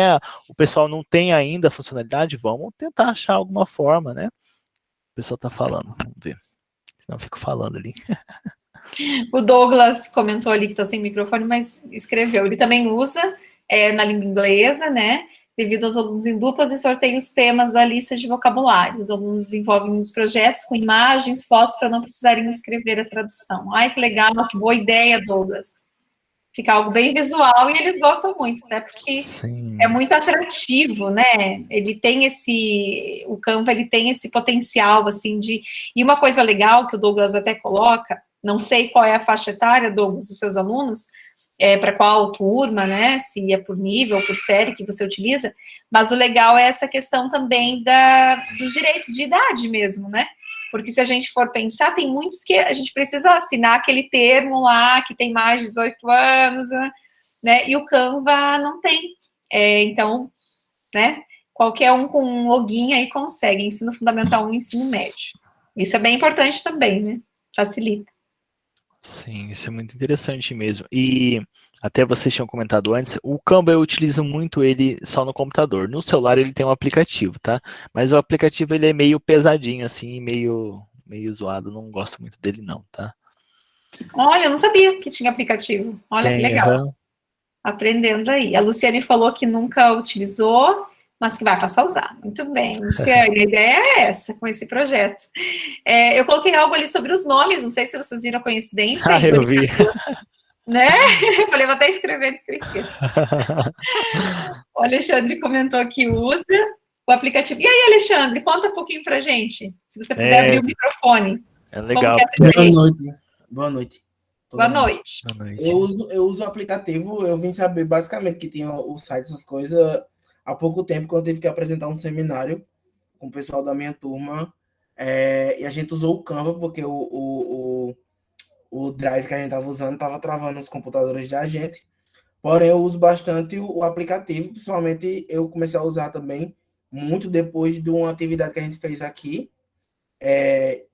o pessoal não tem ainda a funcionalidade, vamos tentar achar alguma forma, né? O pessoal está falando, vamos ver. Senão eu fico falando ali. O Douglas comentou ali que está sem microfone, mas escreveu. Ele também usa na língua inglesa, né? Devido aos alunos em duplas e sorteia os temas da lista de vocabulário. Os alunos desenvolvem os projetos com imagens, fotos, para não precisarem escrever a tradução. Ai, que legal, que boa ideia, Douglas. Fica algo bem visual e eles gostam muito, né? Porque Sim. é muito atrativo, né? O Canva, ele tem esse potencial, assim, E uma coisa legal que o Douglas até coloca, não sei qual é a faixa etária, Douglas, dos seus alunos, para qual turma, né? Se é por nível ou por série que você utiliza, mas o legal é essa questão também dos direitos de idade mesmo, né? Porque se a gente for pensar, tem muitos que a gente precisa assinar aquele termo lá, que tem mais de 18 anos, né? E o Canva não tem. Então, né? Qualquer um com um login aí consegue, ensino fundamental 1 e ensino médio. Isso é bem importante também, né? Facilita. Sim, isso é muito interessante mesmo. E até vocês tinham comentado antes, o Canva eu utilizo muito ele só no computador. No celular ele tem um aplicativo, tá? Mas o aplicativo ele é meio pesadinho, assim, meio zoado. Não gosto muito dele não, tá? Olha, eu não sabia que tinha aplicativo. Olha que legal. Aprendendo aí. A Luciane falou que nunca utilizou, mas que vai passar a usar. Muito bem, Luciane, a ideia é essa, com esse projeto. Eu coloquei algo ali sobre os nomes, não sei se vocês viram a coincidência. Ah, eu vi. Né? Eu falei, vou até escrever antes que eu esqueça. O Alexandre comentou que usa o aplicativo. E aí, Alexandre, conta um pouquinho pra gente, se você puder abrir o microfone. É legal. Boa noite. Boa noite. Boa noite. Boa noite. Eu uso o aplicativo, eu vim saber basicamente que tinha o site, essas coisas, há pouco tempo, quando eu tive que apresentar um seminário com o pessoal da minha turma, e a gente usou o Canva, porque o Drive que a gente estava usando estava travando os computadores da gente. Porém, eu uso bastante o aplicativo, principalmente eu comecei a usar também muito depois de uma atividade que a gente fez aqui,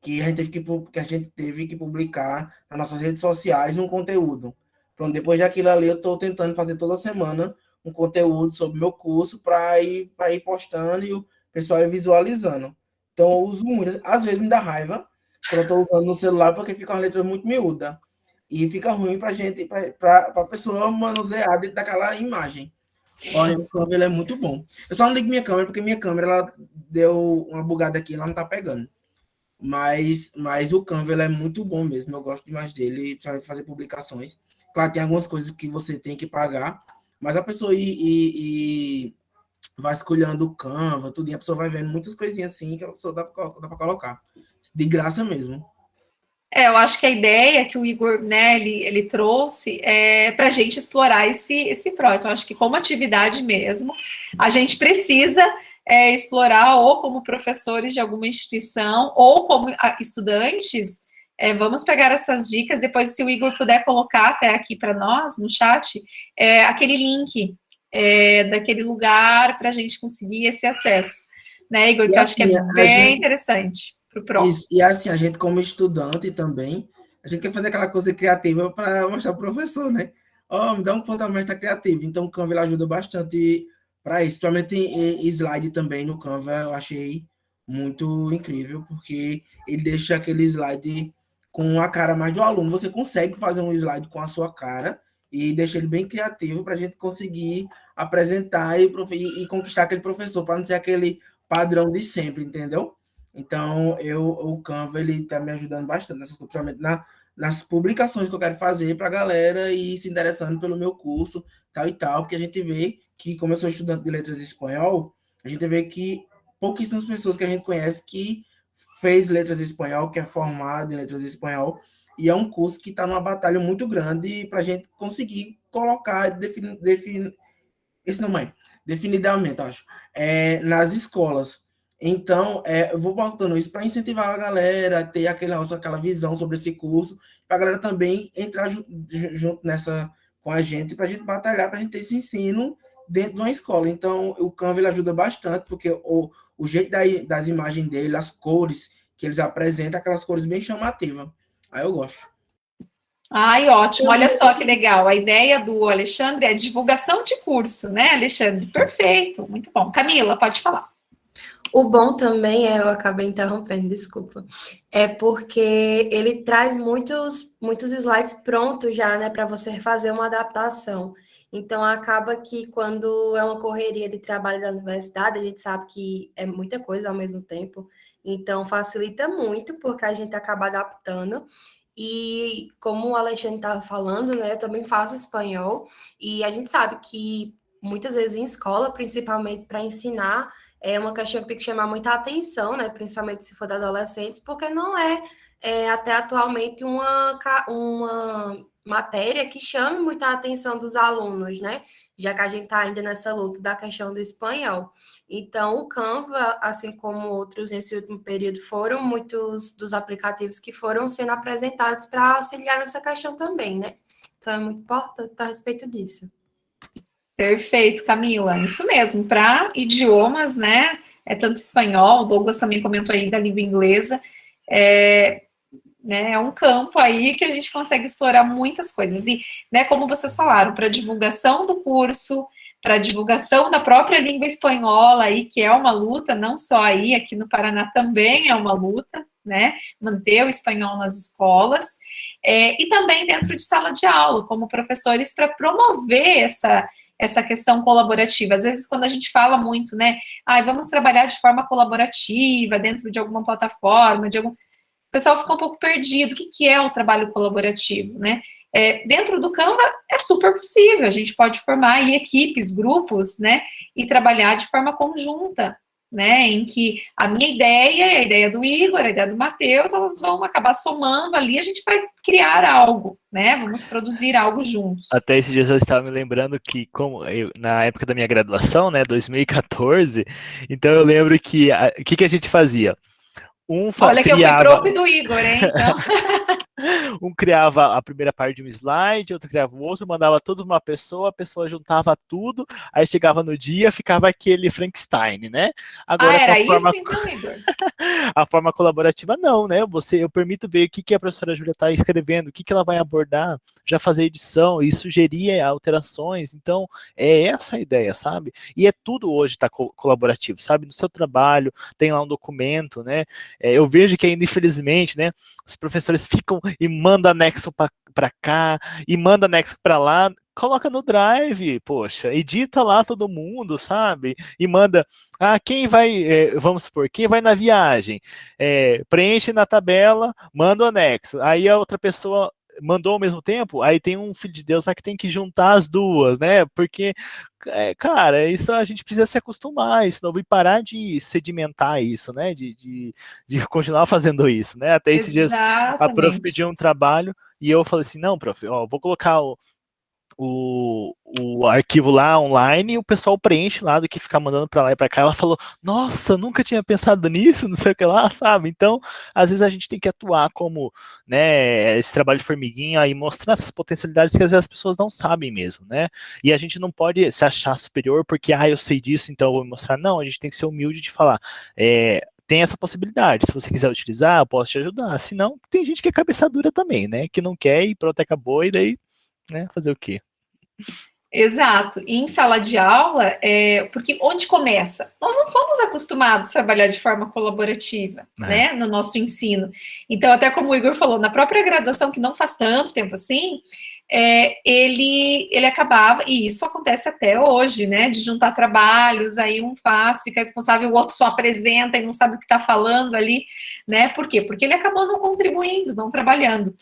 que a gente teve que publicar nas nossas redes sociais um conteúdo. Pronto, depois daquilo ali, eu estou tentando fazer toda semana um conteúdo sobre o meu curso para ir postando e o pessoal ir visualizando. Então, eu uso muito. Às vezes me dá raiva quando eu estou usando no celular, porque fica uma letra muito miúda. E fica ruim para a pessoa manusear dentro daquela imagem. Olha, o Canva ele é muito bom. Eu só não ligo minha câmera, porque minha câmera ela deu uma bugada aqui, ela não está pegando. Mas o Canva ele é muito bom mesmo, eu gosto demais dele, principalmente fazer publicações. Claro, tem algumas coisas que você tem que pagar, mas a pessoa vai escolhendo o Canva, tudo, e a pessoa vai vendo muitas coisinhas assim que a pessoa dá para colocar. De graça mesmo. Eu acho que a ideia que o Igor, né, ele trouxe é para a gente explorar esse Pro. Então, acho que como atividade mesmo, a gente precisa explorar, ou como professores de alguma instituição, ou como estudantes, vamos pegar essas dicas. Depois, se o Igor puder colocar até aqui para nós, no chat, aquele link daquele lugar para a gente conseguir esse acesso. Né, Igor? Que eu acho que é bem interessante. Isso, e assim, a gente como estudante também, a gente quer fazer aquela coisa criativa para mostrar para o professor, né? Me dá um ponto criativo. Então, o Canva ajuda bastante para isso. Principalmente em slide também no Canva, eu achei muito incrível, porque ele deixa aquele slide com a cara mais do aluno. Você consegue fazer um slide com a sua cara e deixa ele bem criativo para a gente conseguir apresentar e conquistar aquele professor, para não ser aquele padrão de sempre, entendeu? Então, o Canva ele está me ajudando bastante, principalmente nas publicações que eu quero fazer para a galera e se interessando pelo meu curso, tal e tal, porque a gente vê que, como eu sou estudante de letras em espanhol, a gente vê que pouquíssimas pessoas que a gente conhece que fez letras em espanhol, que é formado em letras em espanhol, e é um curso que está numa batalha muito grande para a gente conseguir colocar esse não, mãe, definidamente, acho, nas escolas. Então, eu vou botando isso para incentivar a galera a ter aquela visão sobre esse curso, para a galera também entrar junto nessa com a gente, para a gente batalhar, para a gente ter esse ensino dentro de uma escola. Então, o Canva ele ajuda bastante, porque o jeito das imagens dele, as cores que eles apresentam, aquelas cores bem chamativas. Aí eu gosto. Ai, ótimo, olha só que legal. A ideia do Alexandre é divulgação de curso, né, Alexandre? Perfeito, muito bom. Camila, pode falar. O bom também eu acabei interrompendo, desculpa, é porque ele traz muitos slides prontos já, né, para você fazer uma adaptação. Então, acaba que quando é uma correria de trabalho da universidade, a gente sabe que é muita coisa ao mesmo tempo, então facilita muito, porque a gente acaba adaptando. E como o Alexandre estava falando, né, eu também faço espanhol, e a gente sabe que muitas vezes em escola, principalmente para ensinar, é uma questão que tem que chamar muita atenção, né? Principalmente se for de adolescentes, porque não até atualmente uma matéria que chame muita atenção dos alunos, né? Já que a gente está ainda nessa luta da questão do espanhol. Então, o Canva, assim como outros nesse último período, foram muitos dos aplicativos que foram sendo apresentados para auxiliar nessa questão também, né? Então, é muito importante a respeito disso. Perfeito, Camila. Isso mesmo, para idiomas, né? É tanto espanhol, o Douglas também comentou aí da língua inglesa. É um campo aí que a gente consegue explorar muitas coisas. E, né, como vocês falaram, para divulgação do curso, para divulgação da própria língua espanhola aí, que é uma luta, não só aí, aqui no Paraná também é uma luta, né? Manter o espanhol nas escolas. E também dentro de sala de aula, como professores, para promover essa questão colaborativa. Às vezes, quando a gente fala muito, né, vamos trabalhar de forma colaborativa, dentro de alguma plataforma, o pessoal fica um pouco perdido. O que é o trabalho colaborativo, né? Dentro do Canva é super possível, a gente pode formar aí equipes, grupos, né, e trabalhar de forma conjunta, né, em que a minha ideia, a ideia do Igor, a ideia do Matheus, elas vão acabar somando ali, a gente vai criar algo, né, vamos produzir algo juntos. Até esses dias eu estava me lembrando que, na época da minha graduação, né, 2014, então eu lembro que, o que a gente fazia? Olha que eu fui prof do Igor, hein, então... Um criava a primeira parte de um slide, outro criava o outro, mandava tudo uma pessoa, a pessoa juntava tudo, aí chegava no dia, ficava aquele Frankenstein, né? Agora, era isso então, Igor? A forma colaborativa não, né? Eu permito ver o que a professora Júlia está escrevendo, o que ela vai abordar, já fazer edição e sugerir alterações, então é essa a ideia, sabe? E tudo hoje está colaborativo, sabe? No seu trabalho, tem lá um documento, né? Eu vejo que ainda, infelizmente, né, os professores ficam e manda anexo para cá, e manda anexo para lá, coloca no Drive, poxa, edita lá todo mundo, sabe? E manda, quem vai, vamos supor, quem vai na viagem, preenche na tabela, manda o anexo, aí a outra pessoa mandou ao mesmo tempo, aí tem um filho de Deus lá que tem que juntar as duas, né? Porque, cara, isso a gente precisa se acostumar, isso não, e parar de sedimentar isso, né? De continuar fazendo isso, né? Até esses dias a prof pediu um trabalho e eu falei assim, não, prof, vou colocar o arquivo lá online e o pessoal preenche lá do que ficar mandando para lá e para cá. Ela falou, nossa, nunca tinha pensado nisso, não sei o que lá, sabe? Então, às vezes a gente tem que atuar como, né, esse trabalho de formiguinha e mostrar essas potencialidades que às vezes as pessoas não sabem mesmo, né? E a gente não pode se achar superior porque, eu sei disso, então eu vou mostrar. Não, a gente tem que ser humilde de falar, tem essa possibilidade, se você quiser utilizar, eu posso te ajudar. Se não, tem gente que é cabeça dura também, né? Que não quer e pronto, acabou, e daí, né, fazer o quê? Exato, e em sala de aula, porque onde começa? Nós não fomos acostumados a trabalhar de forma colaborativa, né, no nosso ensino. Então, até como o Igor falou, na própria graduação, que não faz tanto tempo assim, ele acabava, e isso acontece até hoje, né, de juntar trabalhos, aí um faz, fica responsável, o outro só apresenta e não sabe o que está falando ali, né, por quê? Porque ele acabou não contribuindo, não trabalhando.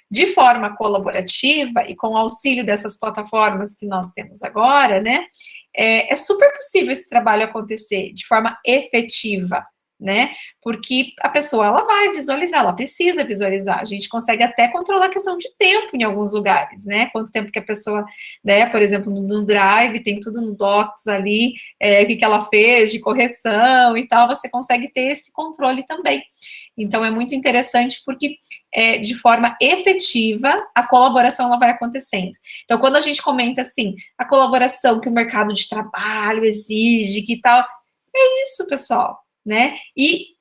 De forma colaborativa e com o auxílio dessas plataformas que nós temos agora, né, é super possível esse trabalho acontecer de forma efetiva, né? Porque a pessoa, ela vai visualizar, ela precisa visualizar. A gente consegue até controlar a questão de tempo em alguns lugares, né? Quanto tempo que a pessoa, né? Por exemplo, no Drive, tem tudo no Docs ali, o que ela fez de correção e tal, você consegue ter esse controle também. Então, é muito interessante porque, de forma efetiva, a colaboração ela vai acontecendo. Então, quando a gente comenta assim, a colaboração que o mercado de trabalho exige, que tal, é isso, pessoal, né? E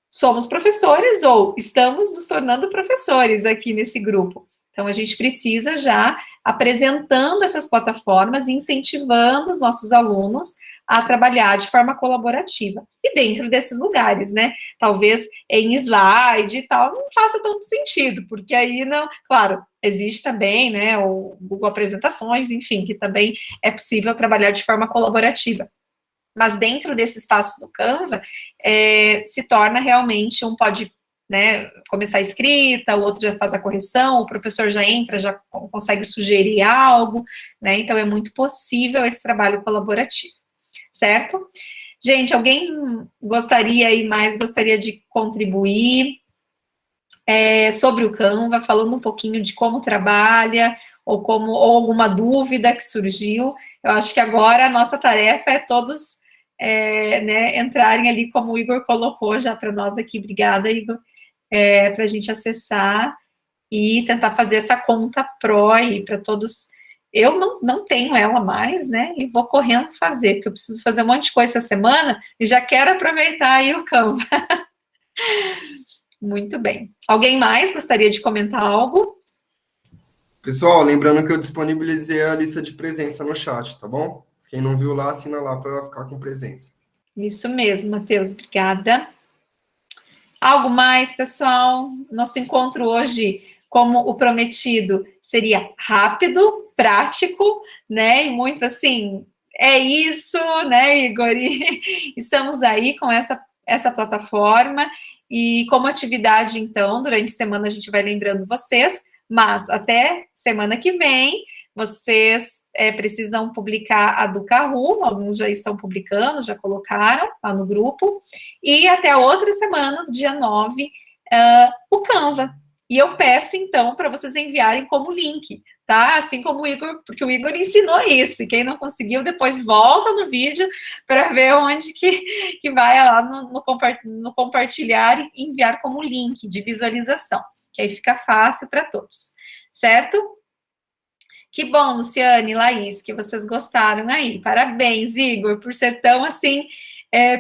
somos professores ou estamos nos tornando professores aqui nesse grupo. Então, a gente precisa já apresentando essas plataformas e incentivando os nossos alunos a trabalhar de forma colaborativa. E dentro desses lugares, né? Talvez em slide e tal, não faça tanto sentido, porque aí não... Claro, existe também, né, o Google Apresentações, enfim, que também é possível trabalhar de forma colaborativa. Mas dentro desse espaço do Canva, se torna realmente pode, né, começar a escrita, o outro já faz a correção, o professor já entra, já consegue sugerir algo, né, então é muito possível esse trabalho colaborativo, certo? Gente, alguém gostaria de contribuir sobre o Canva, falando um pouquinho de como trabalha, ou alguma dúvida que surgiu? Eu acho que agora a nossa tarefa é todos né, entrarem ali, como o Igor colocou já para nós aqui. Obrigada, Igor, para a gente acessar e tentar fazer essa conta Pro aí para todos. Eu não tenho ela mais, né, e vou correndo fazer, porque eu preciso fazer um monte de coisa essa semana e já quero aproveitar aí o Canva. Muito bem. Alguém mais gostaria de comentar algo? Pessoal, lembrando que eu disponibilizei a lista de presença no chat, tá bom? Quem não viu lá, assina lá para ficar com presença. Isso mesmo, Matheus, obrigada. Algo mais, pessoal? Nosso encontro hoje, como o prometido, seria rápido, prático, né? E muito assim, é isso, né, Igor? E estamos aí com essa plataforma. E como atividade, então, durante a semana a gente vai lembrando vocês, mas até semana que vem, vocês precisam publicar a do Kahoot, alguns já estão publicando, já colocaram lá no grupo, e até a outra semana, do dia 9, o Canva. E eu peço, então, para vocês enviarem como link, tá? Assim como o Igor, porque o Igor ensinou isso, e quem não conseguiu, depois volta no vídeo para ver onde que vai lá no compartilhar e enviar como link de visualização, que aí fica fácil para todos, certo? Que bom, Luciane e Laís, que vocês gostaram aí. Parabéns, Igor, por ser tão, assim,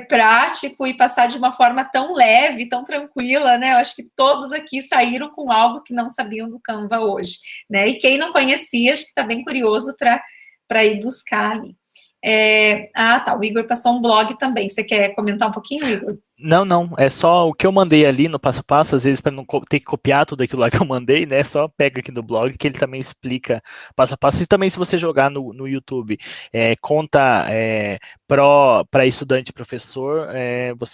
prático e passar de uma forma tão leve, tão tranquila, né? Eu acho que todos aqui saíram com algo que não sabiam do Canva hoje, né? E quem não conhecia, acho que está bem curioso para ir buscar ali. Tá, o Igor passou um blog também. Você quer comentar um pouquinho, Igor? Não, é só o que eu mandei ali no passo a passo, às vezes para não ter que copiar tudo aquilo lá que eu mandei, né, só pega aqui no blog que ele também explica passo a passo, e também se você jogar no YouTube, conta para estudante e professor,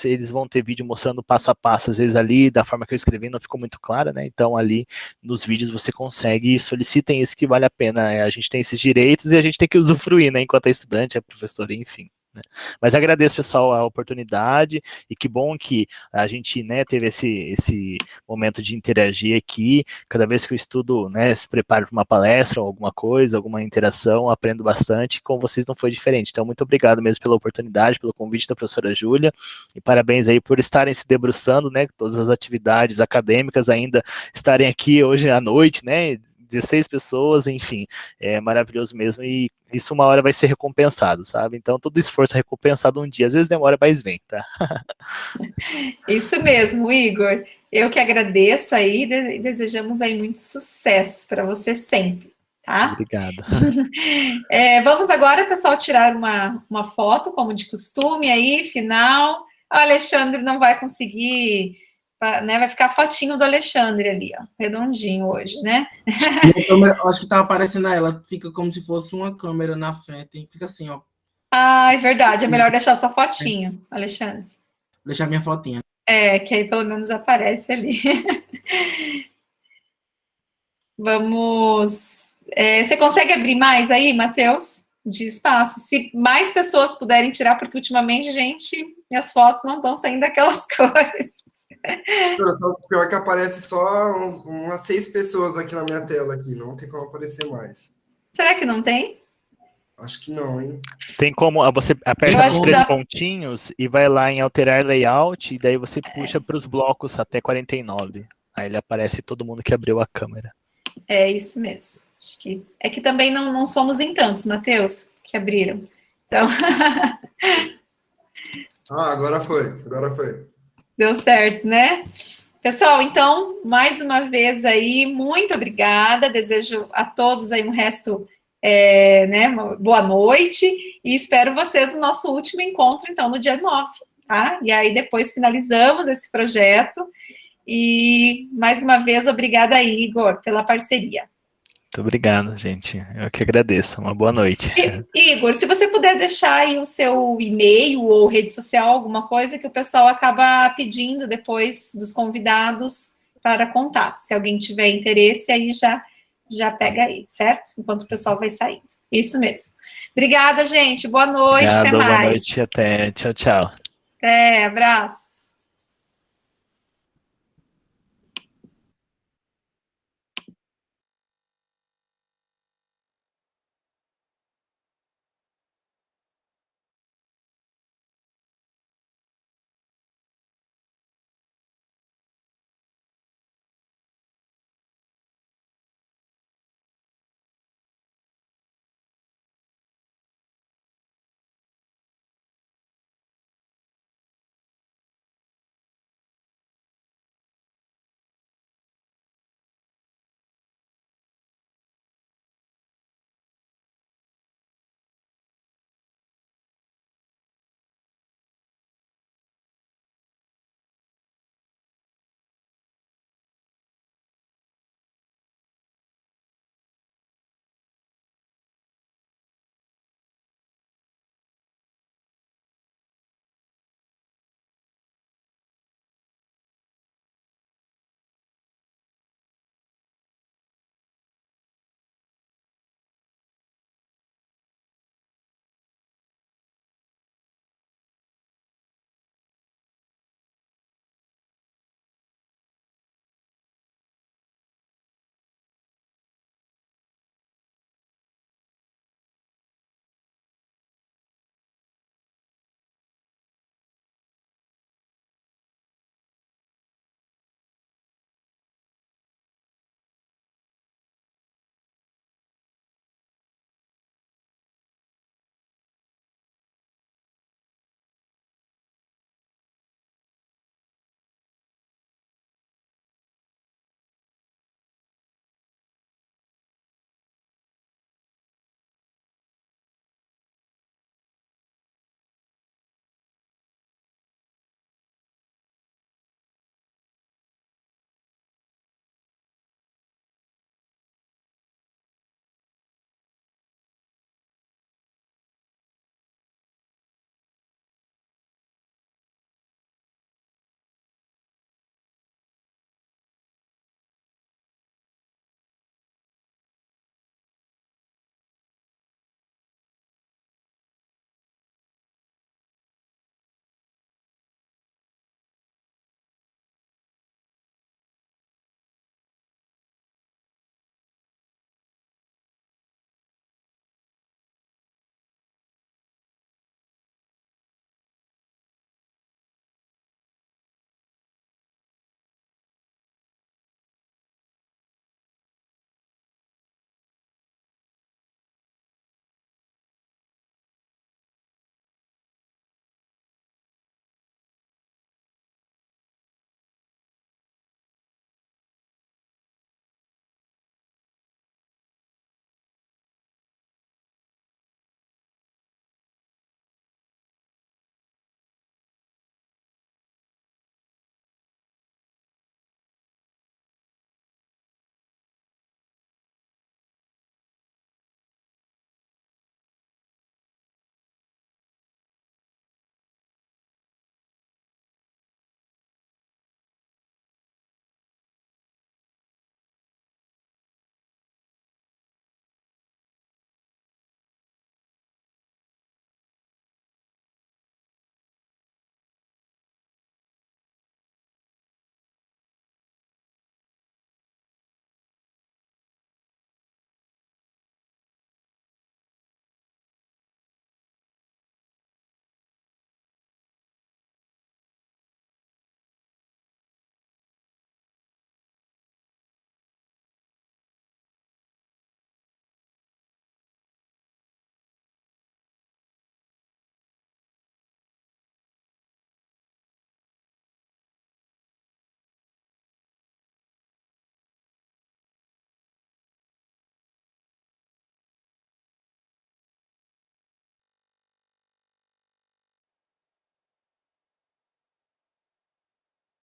eles vão ter vídeo mostrando passo a passo, às vezes ali, da forma que eu escrevi não ficou muito clara, né, então ali nos vídeos você consegue, e solicitem isso que vale a pena, a gente tem esses direitos e a gente tem que usufruir, né, enquanto é estudante, é professor, enfim. Né? Mas agradeço, pessoal, a oportunidade, e que bom que a gente, né, teve esse momento de interagir aqui. Cada vez que eu estudo, né, se preparo para uma palestra ou alguma coisa, alguma interação, aprendo bastante. Com vocês não foi diferente. Então, muito obrigado mesmo pela oportunidade, pelo convite da professora Júlia, e parabéns aí por estarem se debruçando, né, todas as atividades acadêmicas ainda estarem aqui hoje à noite, né, 16 pessoas, enfim, é maravilhoso mesmo, e isso uma hora vai ser recompensado, sabe? Então, todo esforço é recompensado um dia, às vezes demora, mas vem, tá? Isso mesmo, Igor. Eu que agradeço aí e desejamos aí muito sucesso para você sempre, tá? Obrigado. Vamos agora, pessoal, tirar uma foto, como de costume aí, final. O Alexandre não vai conseguir, né? Vai ficar a fotinho do Alexandre ali, ó, redondinho hoje, né? Acho que tá aparecendo ela, fica como se fosse uma câmera na frente, fica assim, ó. Ah, é verdade, é melhor deixar sua fotinho, Alexandre. Deixar minha fotinha. Que aí pelo menos aparece ali. Vamos... você consegue abrir mais aí, Matheus? de espaço. Se mais pessoas puderem tirar, porque ultimamente, gente, minhas fotos não estão saindo daquelas cores. Só, pior que aparece só umas 6 pessoas aqui na minha tela aqui, não tem como aparecer mais. Será que não tem? Acho que não, hein? Tem como você Eu aperta acho nos que 3 dá. pontinhos e vai lá em alterar layout, e daí você puxa para os blocos até 49. Aí ele aparece todo mundo que abriu a câmera. É isso mesmo. Acho que é que também não somos em tantos, Matheus, que abriram. Então, Agora foi. deu certo, né? Pessoal, então, mais uma vez aí, muito obrigada. Desejo a todos aí um resto, né, uma boa noite. E espero vocês no nosso último encontro, então, no dia 9, tá? E aí depois finalizamos esse projeto. E, mais uma vez, obrigada, Igor, pela parceria. Muito obrigado, gente. Eu que agradeço. Uma boa noite. Igor, se você puder deixar aí o seu e-mail ou rede social, alguma coisa que o pessoal acaba pedindo depois dos convidados para contato. Se alguém tiver interesse, aí já pega aí, certo? Enquanto o pessoal vai saindo. Isso mesmo. Obrigada, gente. Boa noite. Obrigado, até mais. boa noite. Até. Tchau, tchau. Até, abraço.